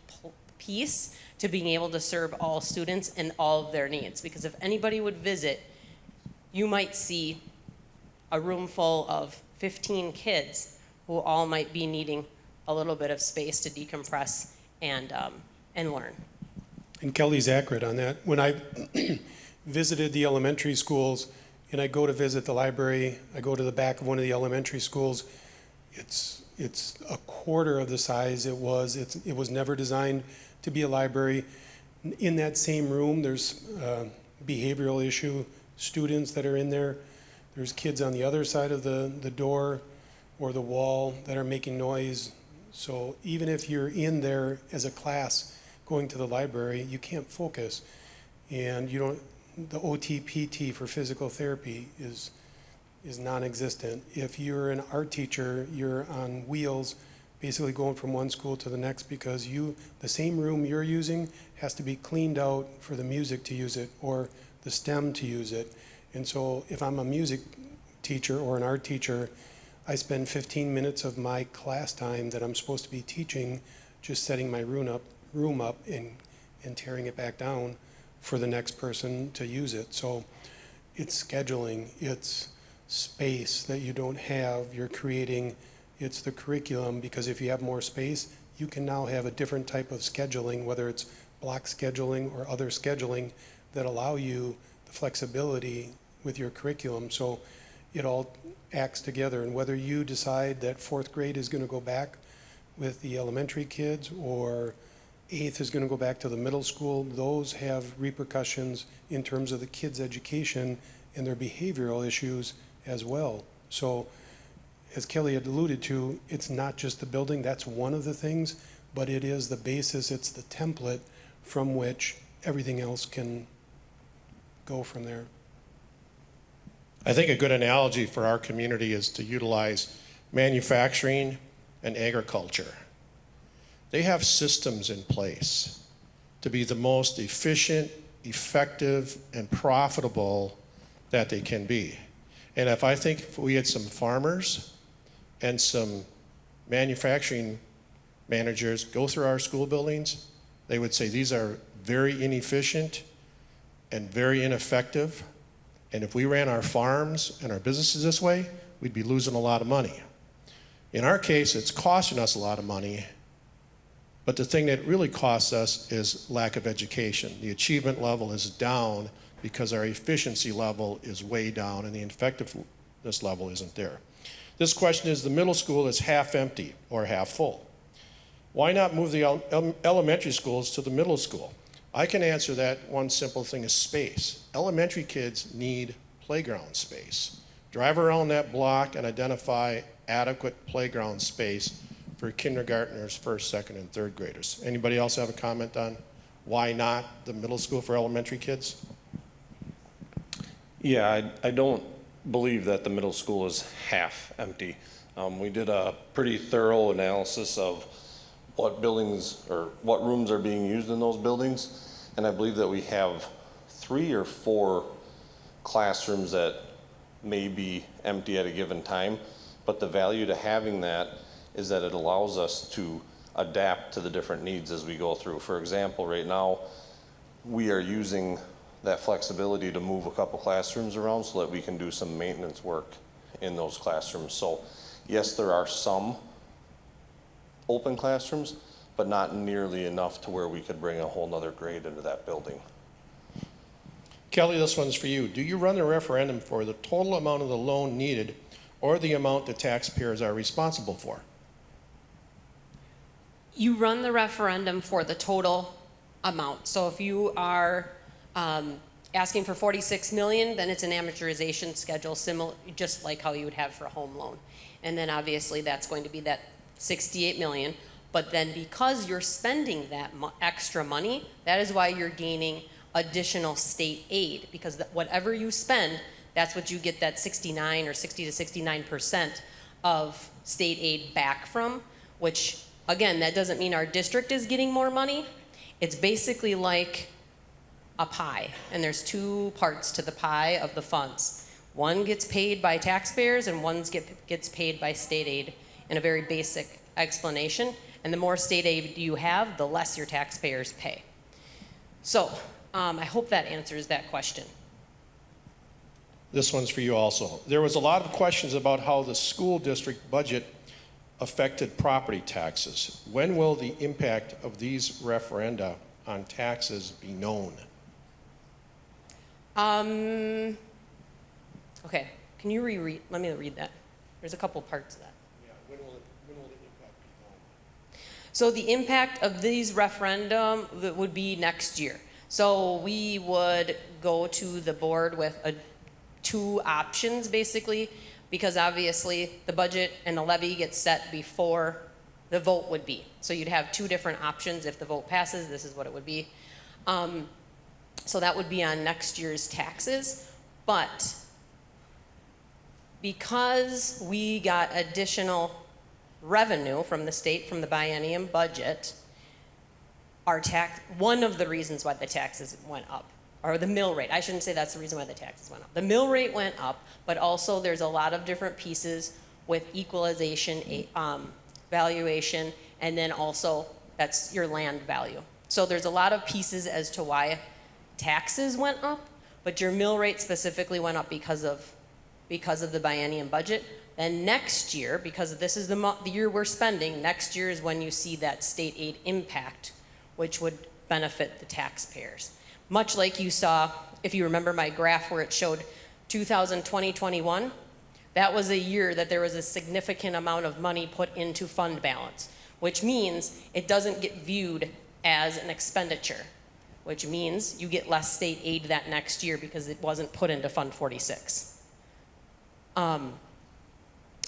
piece to being able to serve all students and all of their needs. Because if anybody would visit, you might see a room full of 15 kids who all might be needing a little bit of space to decompress and learn. And Kelly's accurate on that. When I visited the elementary schools and I go to visit the library, I go to the back of one of the elementary schools, it's a quarter of the size it was. It was never designed to be a library. In that same room, there's behavioral issue students that are in there. There's kids on the other side of the door or the wall that are making noise. So even if you're in there as a class going to the library, you can't focus. And the OT-PT for physical therapy is non-existent. If you're an art teacher, you're on wheels, basically going from one school to the next because the same room you're using has to be cleaned out for the music to use it or the STEM to use it. And so if I'm a music teacher or an art teacher, I spend 15 minutes of my class time that I'm supposed to be teaching just setting my room up and tearing it back down for the next person to use it. So it's scheduling, it's space that you don't have, you're creating, it's the curriculum, because if you have more space, you can now have a different type of scheduling, whether it's block scheduling or other scheduling that allow you the flexibility with your curriculum. So it all acts together, and whether you decide that 4th grade is going to go back with the elementary kids or 8th is going to go back to the middle school, those have repercussions in terms of the kids' education and their behavioral issues as well. So as Kelly had alluded to, it's not just the building, that's one of the things, but it is the basis, it's the template from which everything else can go from there. I think a good analogy for our community is to utilize manufacturing and agriculture. They have systems in place to be the most efficient, effective, and profitable that they can be. And if we had some farmers and some manufacturing managers go through our school buildings, they would say these are very inefficient and very ineffective. And if we ran our farms and our businesses this way, we'd be losing a lot of money. In our case, it's costing us a lot of money, but the thing that really costs us is lack of education. The achievement level is down because our efficiency level is way down and the effectiveness level isn't there. This question is, the middle school is half empty or half full. Why not move the elementary schools to the middle school? I can answer that. One simple thing is space. Elementary kids need playground space. Drive around that block and identify adequate playground space for kindergartners, first, second, and third graders. Anybody else have a comment on why not the middle school for elementary kids? Yeah, I don't believe that the middle school is half empty. We did a pretty thorough analysis of what buildings or what rooms are being used in those buildings, and I believe that we have 3 or 4 classrooms that may be empty at a given time, but the value to having that is that it allows us to adapt to the different needs as we go through. For example, right now, we are using that flexibility to move a couple classrooms around so that we can do some maintenance work in those classrooms. So yes, there are some open classrooms, but not nearly enough to where we could bring a whole nother grade into that building. Kelly, this one's for you. Do you run the referendum for the total amount of the loan needed or the amount the taxpayers are responsible for? You run the referendum for the total amount. So if you are asking for 46 million, then it's an amortization schedule, similar, just like how you would have for a home loan. And then obviously that's going to be that 68 million. But then because you're spending that extra money, that is why you're gaining additional state aid, because whatever you spend, that's what you get that 69 or 60 to 69% of state aid back from, which again, that doesn't mean our district is getting more money. It's basically like a pie, and there's two parts to the pie of the funds. One gets paid by taxpayers and one gets paid by state aid in a very basic explanation. And the more state aid you have, the less your taxpayers pay. So I hope that answers that question. This one's for you also. There was a lot of questions about how the school district budget affected property taxes. When will the impact of these referenda on taxes be known? Okay, can you reread? Let me read that. There's a couple parts of that. Yeah, when will the impact be known? So the impact of these referendum that would be next year. So we would go to the board with two options basically, because obviously the budget and the levy gets set before the vote would be. So you'd have two different options. If the vote passes, this is what it would be. So that would be on next year's taxes. But because we got additional revenue from the state, from the biennium budget, one of the reasons why the taxes went up, or the mill rate, I shouldn't say that's the reason why the taxes went up. The mill rate went up, but also there's a lot of different pieces with equalization, valuation, and then also that's your land value. So there's a lot of pieces as to why taxes went up, but your mill rate specifically went up because of the biennium budget. And next year, because this is the year we're spending, next year is when you see that state aid impact, which would benefit the taxpayers. Much like you saw, if you remember my graph where it showed 2020-21, that was a year that there was a significant amount of money put into fund balance, which means it doesn't get viewed as an expenditure, which means you get less state aid that next year because it wasn't put into Fund 46.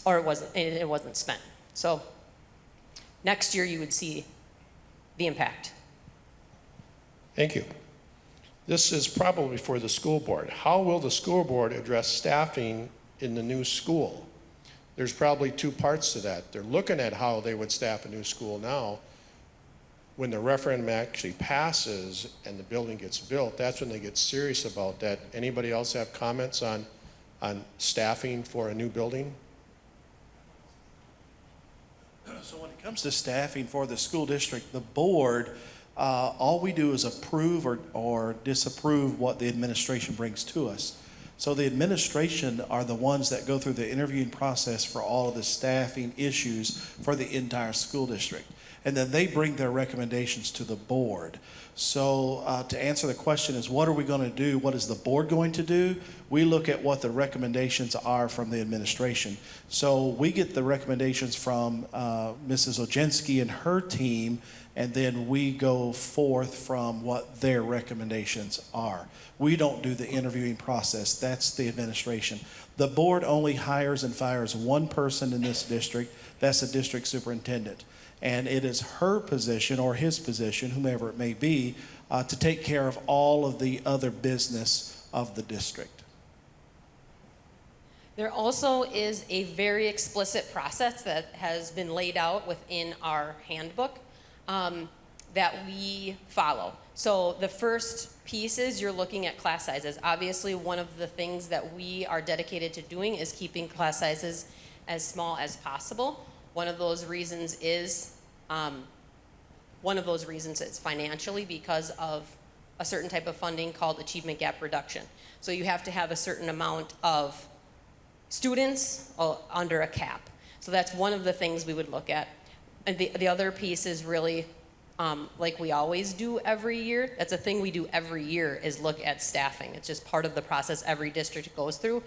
Or it wasn't spent. So next year you would see the impact. Thank you. This is probably for the school board. How will the school board address staffing in the new school? There's probably two parts to that. They're looking at how they would staff a new school now. When the referendum actually passes and the building gets built, that's when they get serious about that. Anybody else have comments on staffing for a new building? So when it comes to staffing for the school district, the board, all we do is approve or disapprove what the administration brings to us. So the administration are the ones that go through the interviewing process for all of the staffing issues for the entire school district. And then they bring their recommendations to the board. So to answer the question is, what are we going to do? What is the board going to do? We look at what the recommendations are from the administration. So we get the recommendations from Mrs. Ojenski and her team, and then we go forth from what their recommendations are. We don't do the interviewing process. That's the administration. The board only hires and fires one person in this district. That's the district superintendent. And it is her position or his position, whomever it may be, to take care of all of the other business of the district. There also is a very explicit process that has been laid out within our handbook that we follow. So the first piece is you're looking at class sizes. Obviously, one of the things that we are dedicated to doing is keeping class sizes as small as possible. One of those reasons is financially because of a certain type of funding called achievement gap reduction. So you have to have a certain amount of students under a cap. So that's one of the things we would look at. And the other piece is really, like we always do every year, that's a thing we do every year, is look at staffing. It's just part of the process every district goes through.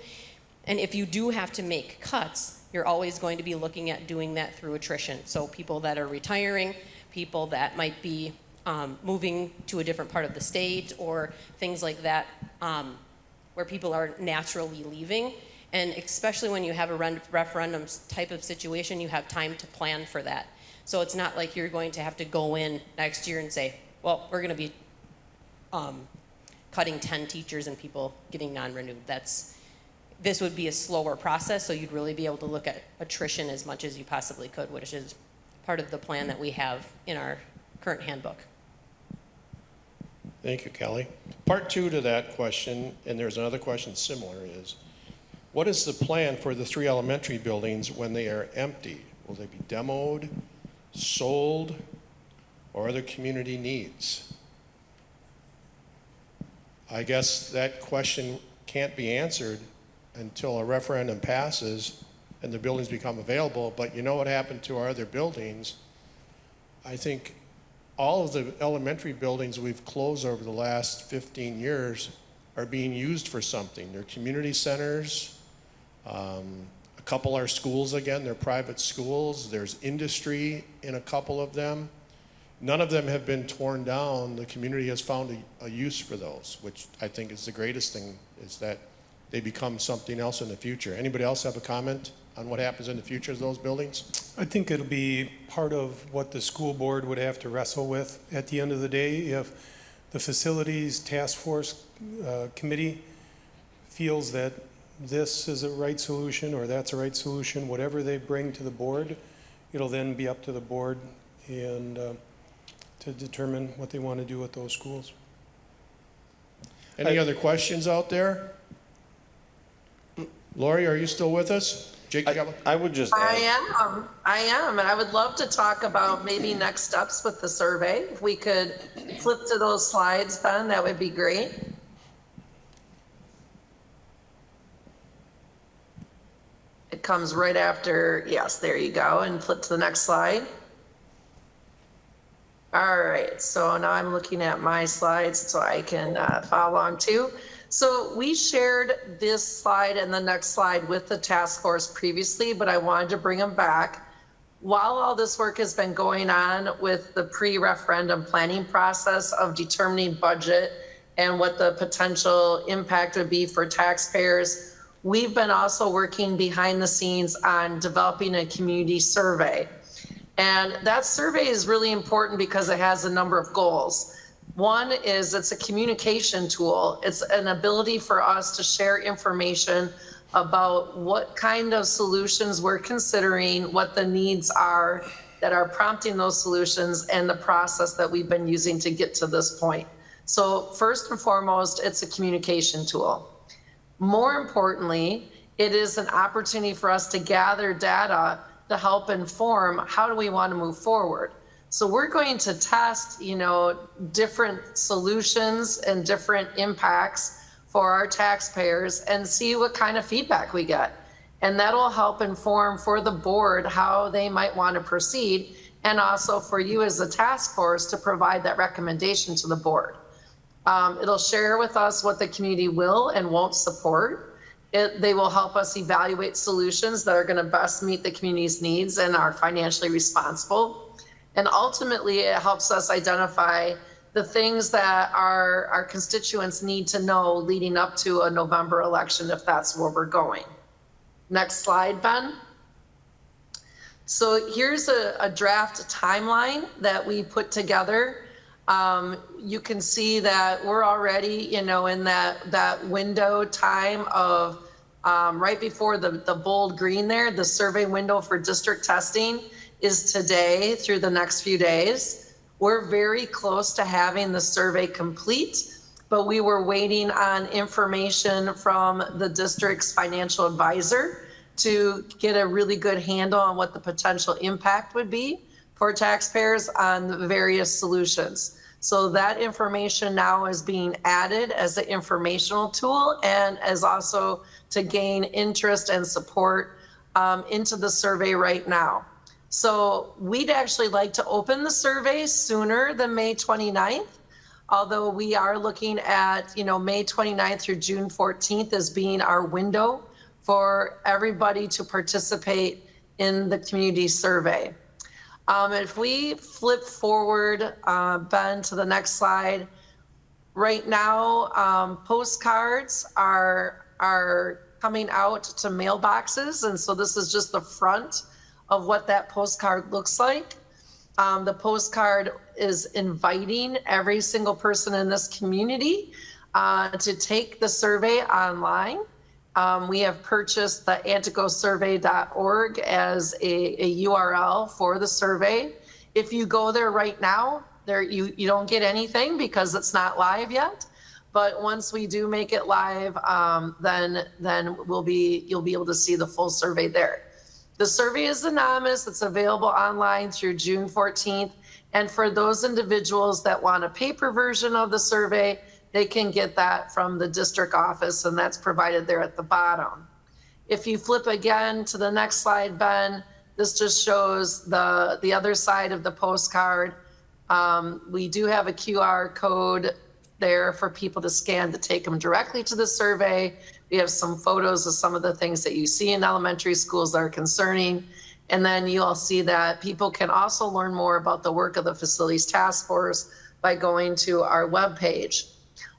And if you do have to make cuts, you're always going to be looking at doing that through attrition. So people that are retiring, people that might be moving to a different part of the state, or things like that, where people are naturally leaving. And especially when you have a referendum type of situation, you have time to plan for that. So it's not like you're going to have to go in next year and say, well, we're going to be cutting 10 teachers and people getting non-renewed. This would be a slower process, so you'd really be able to look at attrition as much as you possibly could, which is part of the plan that we have in our current handbook. Thank you, Kelly. Part two to that question, and there's another question similar, is what is the plan for the 3 elementary buildings when they are empty? Will they be demoed, sold, or other community needs? I guess that question can't be answered until a referendum passes and the buildings become available. But you know what happened to our other buildings? I think all of the elementary buildings we've closed over the last 15 years are being used for something. They're community centers. A couple are schools again, they're private schools. There's industry in a couple of them. None of them have been torn down. The community has found a use for those, which I think is the greatest thing, is that they become something else in the future. Anybody else have a comment on what happens in the future of those buildings? I think it'll be part of what the school board would have to wrestle with at the end of the day. If the facilities task force committee feels that this is a right solution or that's a right solution, whatever they bring to the board, it'll then be up to the board and to determine what they want to do with those schools. Any other questions out there? Lori, are you still with us? Jake, you got one? I would just add, I am, and I would love to talk about maybe next steps with the survey. If we could flip to those slides, Ben, that would be great. It comes right after, yes, there you go, and flip to the next slide. All right, so now I'm looking at my slides so I can follow along too. So we shared this slide and the next slide with the task force previously, but I wanted to bring them back. While all this work has been going on with the pre-referendum planning process of determining budget and what the potential impact would be for taxpayers, we've been also working behind the scenes on developing a community survey. And that survey is really important because it has a number of goals. One is it's a communication tool. It's an ability for us to share information about what kind of solutions we're considering, what the needs are that are prompting those solutions, and the process that we've been using to get to this point. So first and foremost, it's a communication tool. More importantly, it is an opportunity for us to gather data to help inform how do we want to move forward. So we're going to test, different solutions and different impacts for our taxpayers and see what kind of feedback we get. And that'll help inform for the board how they might want to proceed, and also for you as a task force to provide that recommendation to the board. It'll share with us what the community will and won't support. They will help us evaluate solutions that are going to best meet the community's needs and are financially responsible. And ultimately, it helps us identify the things that our constituents need to know leading up to a November election, if that's where we're going. Next slide, Ben. So here's a draft timeline that we put together. You can see that we're already, in that window time of right before the bold green there, the survey window for district testing is today through the next few days. We're very close to having the survey complete, but we were waiting on information from the district's financial advisor to get a really good handle on what the potential impact would be for taxpayers on the various solutions. So that information now is being added as an informational tool and as also to gain interest and support into the survey right now. So we'd actually like to open the survey sooner than May 29th, although we are looking at, May 29th through June 14th as being our window for everybody to participate in the community survey. If we flip forward, Ben, to the next slide, right now, postcards are coming out to mailboxes, and so this is just the front of what that postcard looks like. The postcard is inviting every single person in this community to take the survey online. We have purchased the antigosurvey.org as a URL for the survey. If you go there right now, you don't get anything because it's not live yet. But once we do make it live, then you'll be able to see the full survey there. The survey is anonymous. It's available online through June 14th. And for those individuals that want a paper version of the survey, they can get that from the district office, and that's provided there at the bottom. If you flip again to the next slide, Ben, this just shows the other side of the postcard. We do have a QR code there for people to scan to take them directly to the survey. We have some photos of some of the things that you see in elementary schools that are concerning. And then you'll see that people can also learn more about the work of the Facilities Task Force by going to our webpage.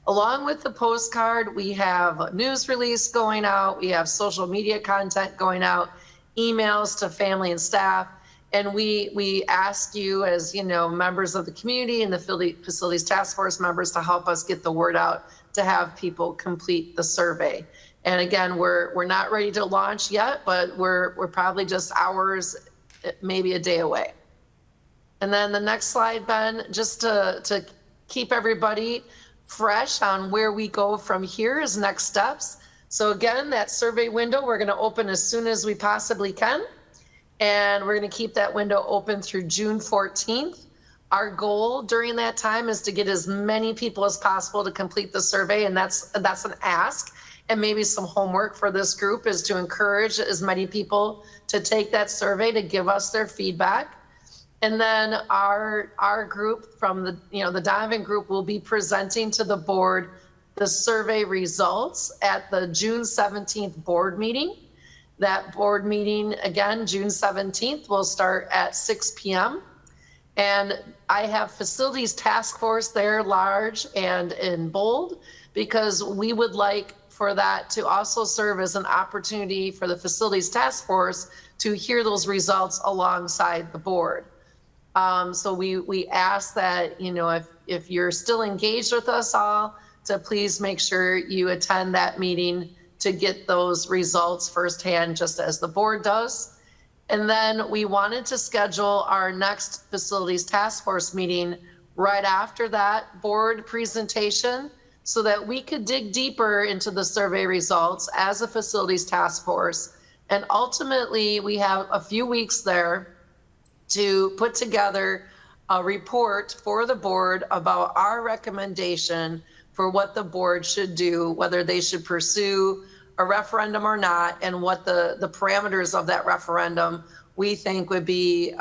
Along with the postcard, we have a news release going out. We have social media content going out, emails to family and staff. And we ask you as, members of the community and the Facilities Task Force members to help us get the word out to have people complete the survey. And again, we're not ready to launch yet, but we're probably just hours, maybe a day away. And then the next slide, Ben, just to keep everybody fresh on where we go from here is next steps. So again, that survey window, we're going to open as soon as we possibly can. And we're going to keep that window open through June 14th. Our goal during that time is to get as many people as possible to complete the survey. And that's an ask. And maybe some homework for this group is to encourage as many people to take that survey to give us their feedback. And then our group from the Donovan group will be presenting to the board the survey results at the June 17th board meeting. That board meeting, again, June 17th, will start at 6 p.m. And I have Facilities Task Force there, large and in bold, because we would like for that to also serve as an opportunity for the Facilities Task Force to hear those results alongside the board. So we ask that, if you're still engaged with us all, to please make sure you attend that meeting to get those results firsthand, just as the board does. And then we wanted to schedule our next Facilities Task Force meeting right after that board presentation so that we could dig deeper into the survey results as a Facilities Task Force. And ultimately, we have a few weeks there to put together a report for the board about our recommendation for what the board should do, whether they should pursue a referendum or not, and what the parameters of that referendum we think would be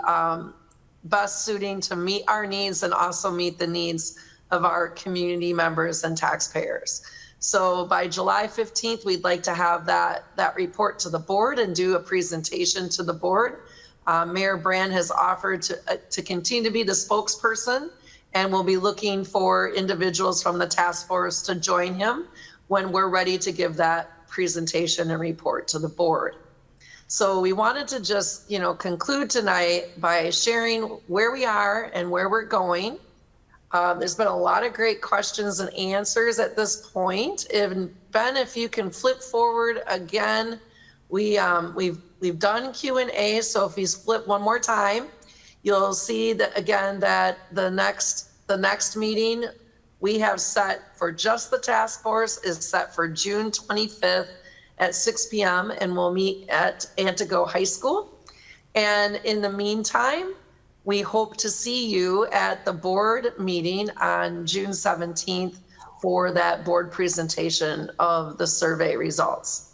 best suiting to meet our needs and also meet the needs of our community members and taxpayers. So by July 15th, we'd like to have that report to the board and do a presentation to the board. Mayor Brand has offered to continue to be the spokesperson, and we'll be looking for individuals from the task force to join him when we're ready to give that presentation and report to the board. So we wanted to just, conclude tonight by sharing where we are and where we're going. There's been a lot of great questions and answers at this point. Ben, if you can flip forward again, we've done Q&A. So if you flip one more time, you'll see that again that the next meeting we have set for just the task force is set for June 25th at 6 p.m. and we'll meet at Antigo High School. And in the meantime, We hope to see you at the board meeting on June 17th for that board presentation of the survey results.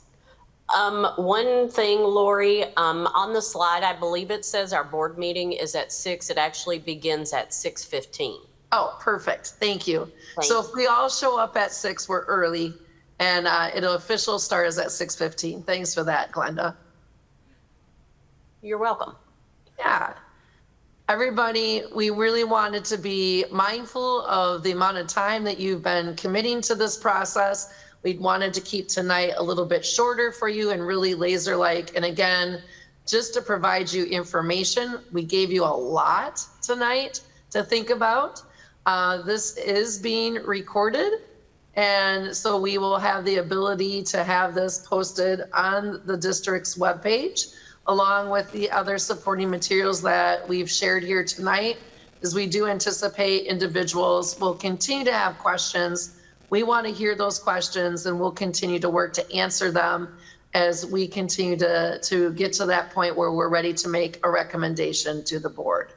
One thing, Lori, on the slide, I believe it says our board meeting is at 6. It actually begins at 6:15. Oh, perfect. Thank you. Thanks. So if we all show up at 6, we're early, and it'll official start is at 6:15. Thanks for that, Glenda. You're welcome. Yeah. Everybody, we really wanted to be mindful of the amount of time that you've been committing to this process. We wanted to keep tonight a little bit shorter for you and really laser-like. And again, just to provide you information, we gave you a lot tonight to think about. This is being recorded, and so we will have the ability to have this posted on the district's webpage, along with the other supporting materials that we've shared here tonight, as we do anticipate individuals will continue to have questions. We want to hear those questions, and we'll continue to work to answer them as we continue to get to that point where we're ready to make a recommendation to the board.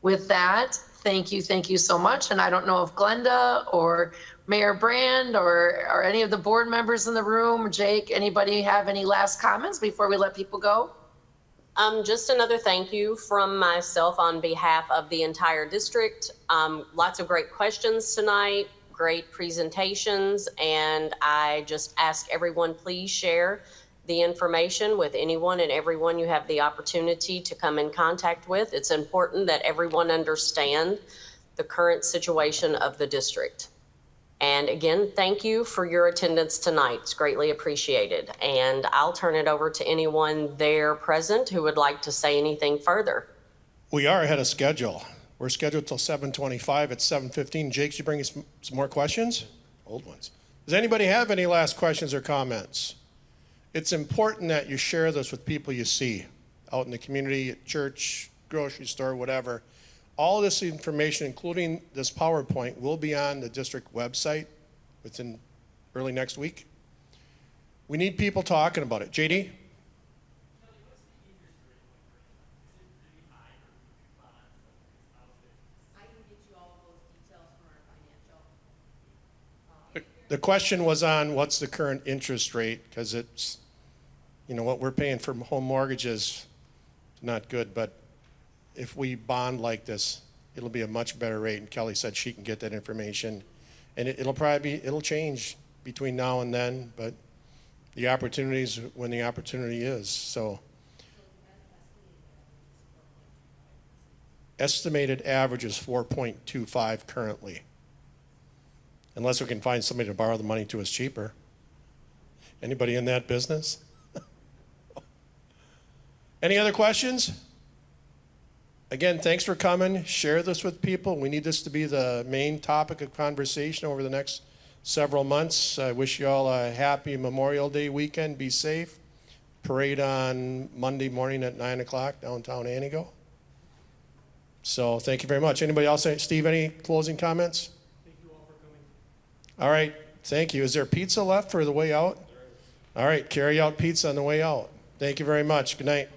With that, thank you so much. And I don't know if Glenda or Mayor Brand or any of the board members in the room, Jake, anybody have any last comments before we let people go? Just another thank you from myself on behalf of the entire district. Lots of great questions tonight, great presentations, and I just ask everyone, please share the information with anyone and everyone you have the opportunity to come in contact with. It's important that everyone understand the current situation of the district. And again, thank you for your attendance tonight. It's greatly appreciated. And I'll turn it over to anyone there present who would like to say anything further. We are ahead of schedule. We're scheduled till 7:25. It's 7:15. Jake, did you bring us some more questions? Old ones. Does anybody have any last questions or comments? It's important that you share this with people you see out in the community, at church, grocery store, whatever. All of this information, including this PowerPoint, will be on the district website within early next week. We need people talking about it. JD? The question was on what's the current interest rate, because it's, you know, what we're paying for home mortgages, not good, but if we bond like this, it'll be a much better rate. And Kelly said she can get that information. And it'll probably be, it'll change between now and then, but the opportunity is when the opportunity is. So estimated average is 4.25 currently. Unless we can find somebody to borrow the money to us cheaper. Anybody in that business? Any other questions? Again, thanks for coming. Share this with people. We need this to be the main topic of conversation over the next several months. I wish you all a happy Memorial Day weekend. Be safe. Parade on Monday morning at 9 o'clock downtown Antigo. So thank you very much. Anybody else? Steve, any closing comments? All right, thank you. Is there pizza left for the way out? All right, carry out pizza on the way out. Thank you very much. Good night.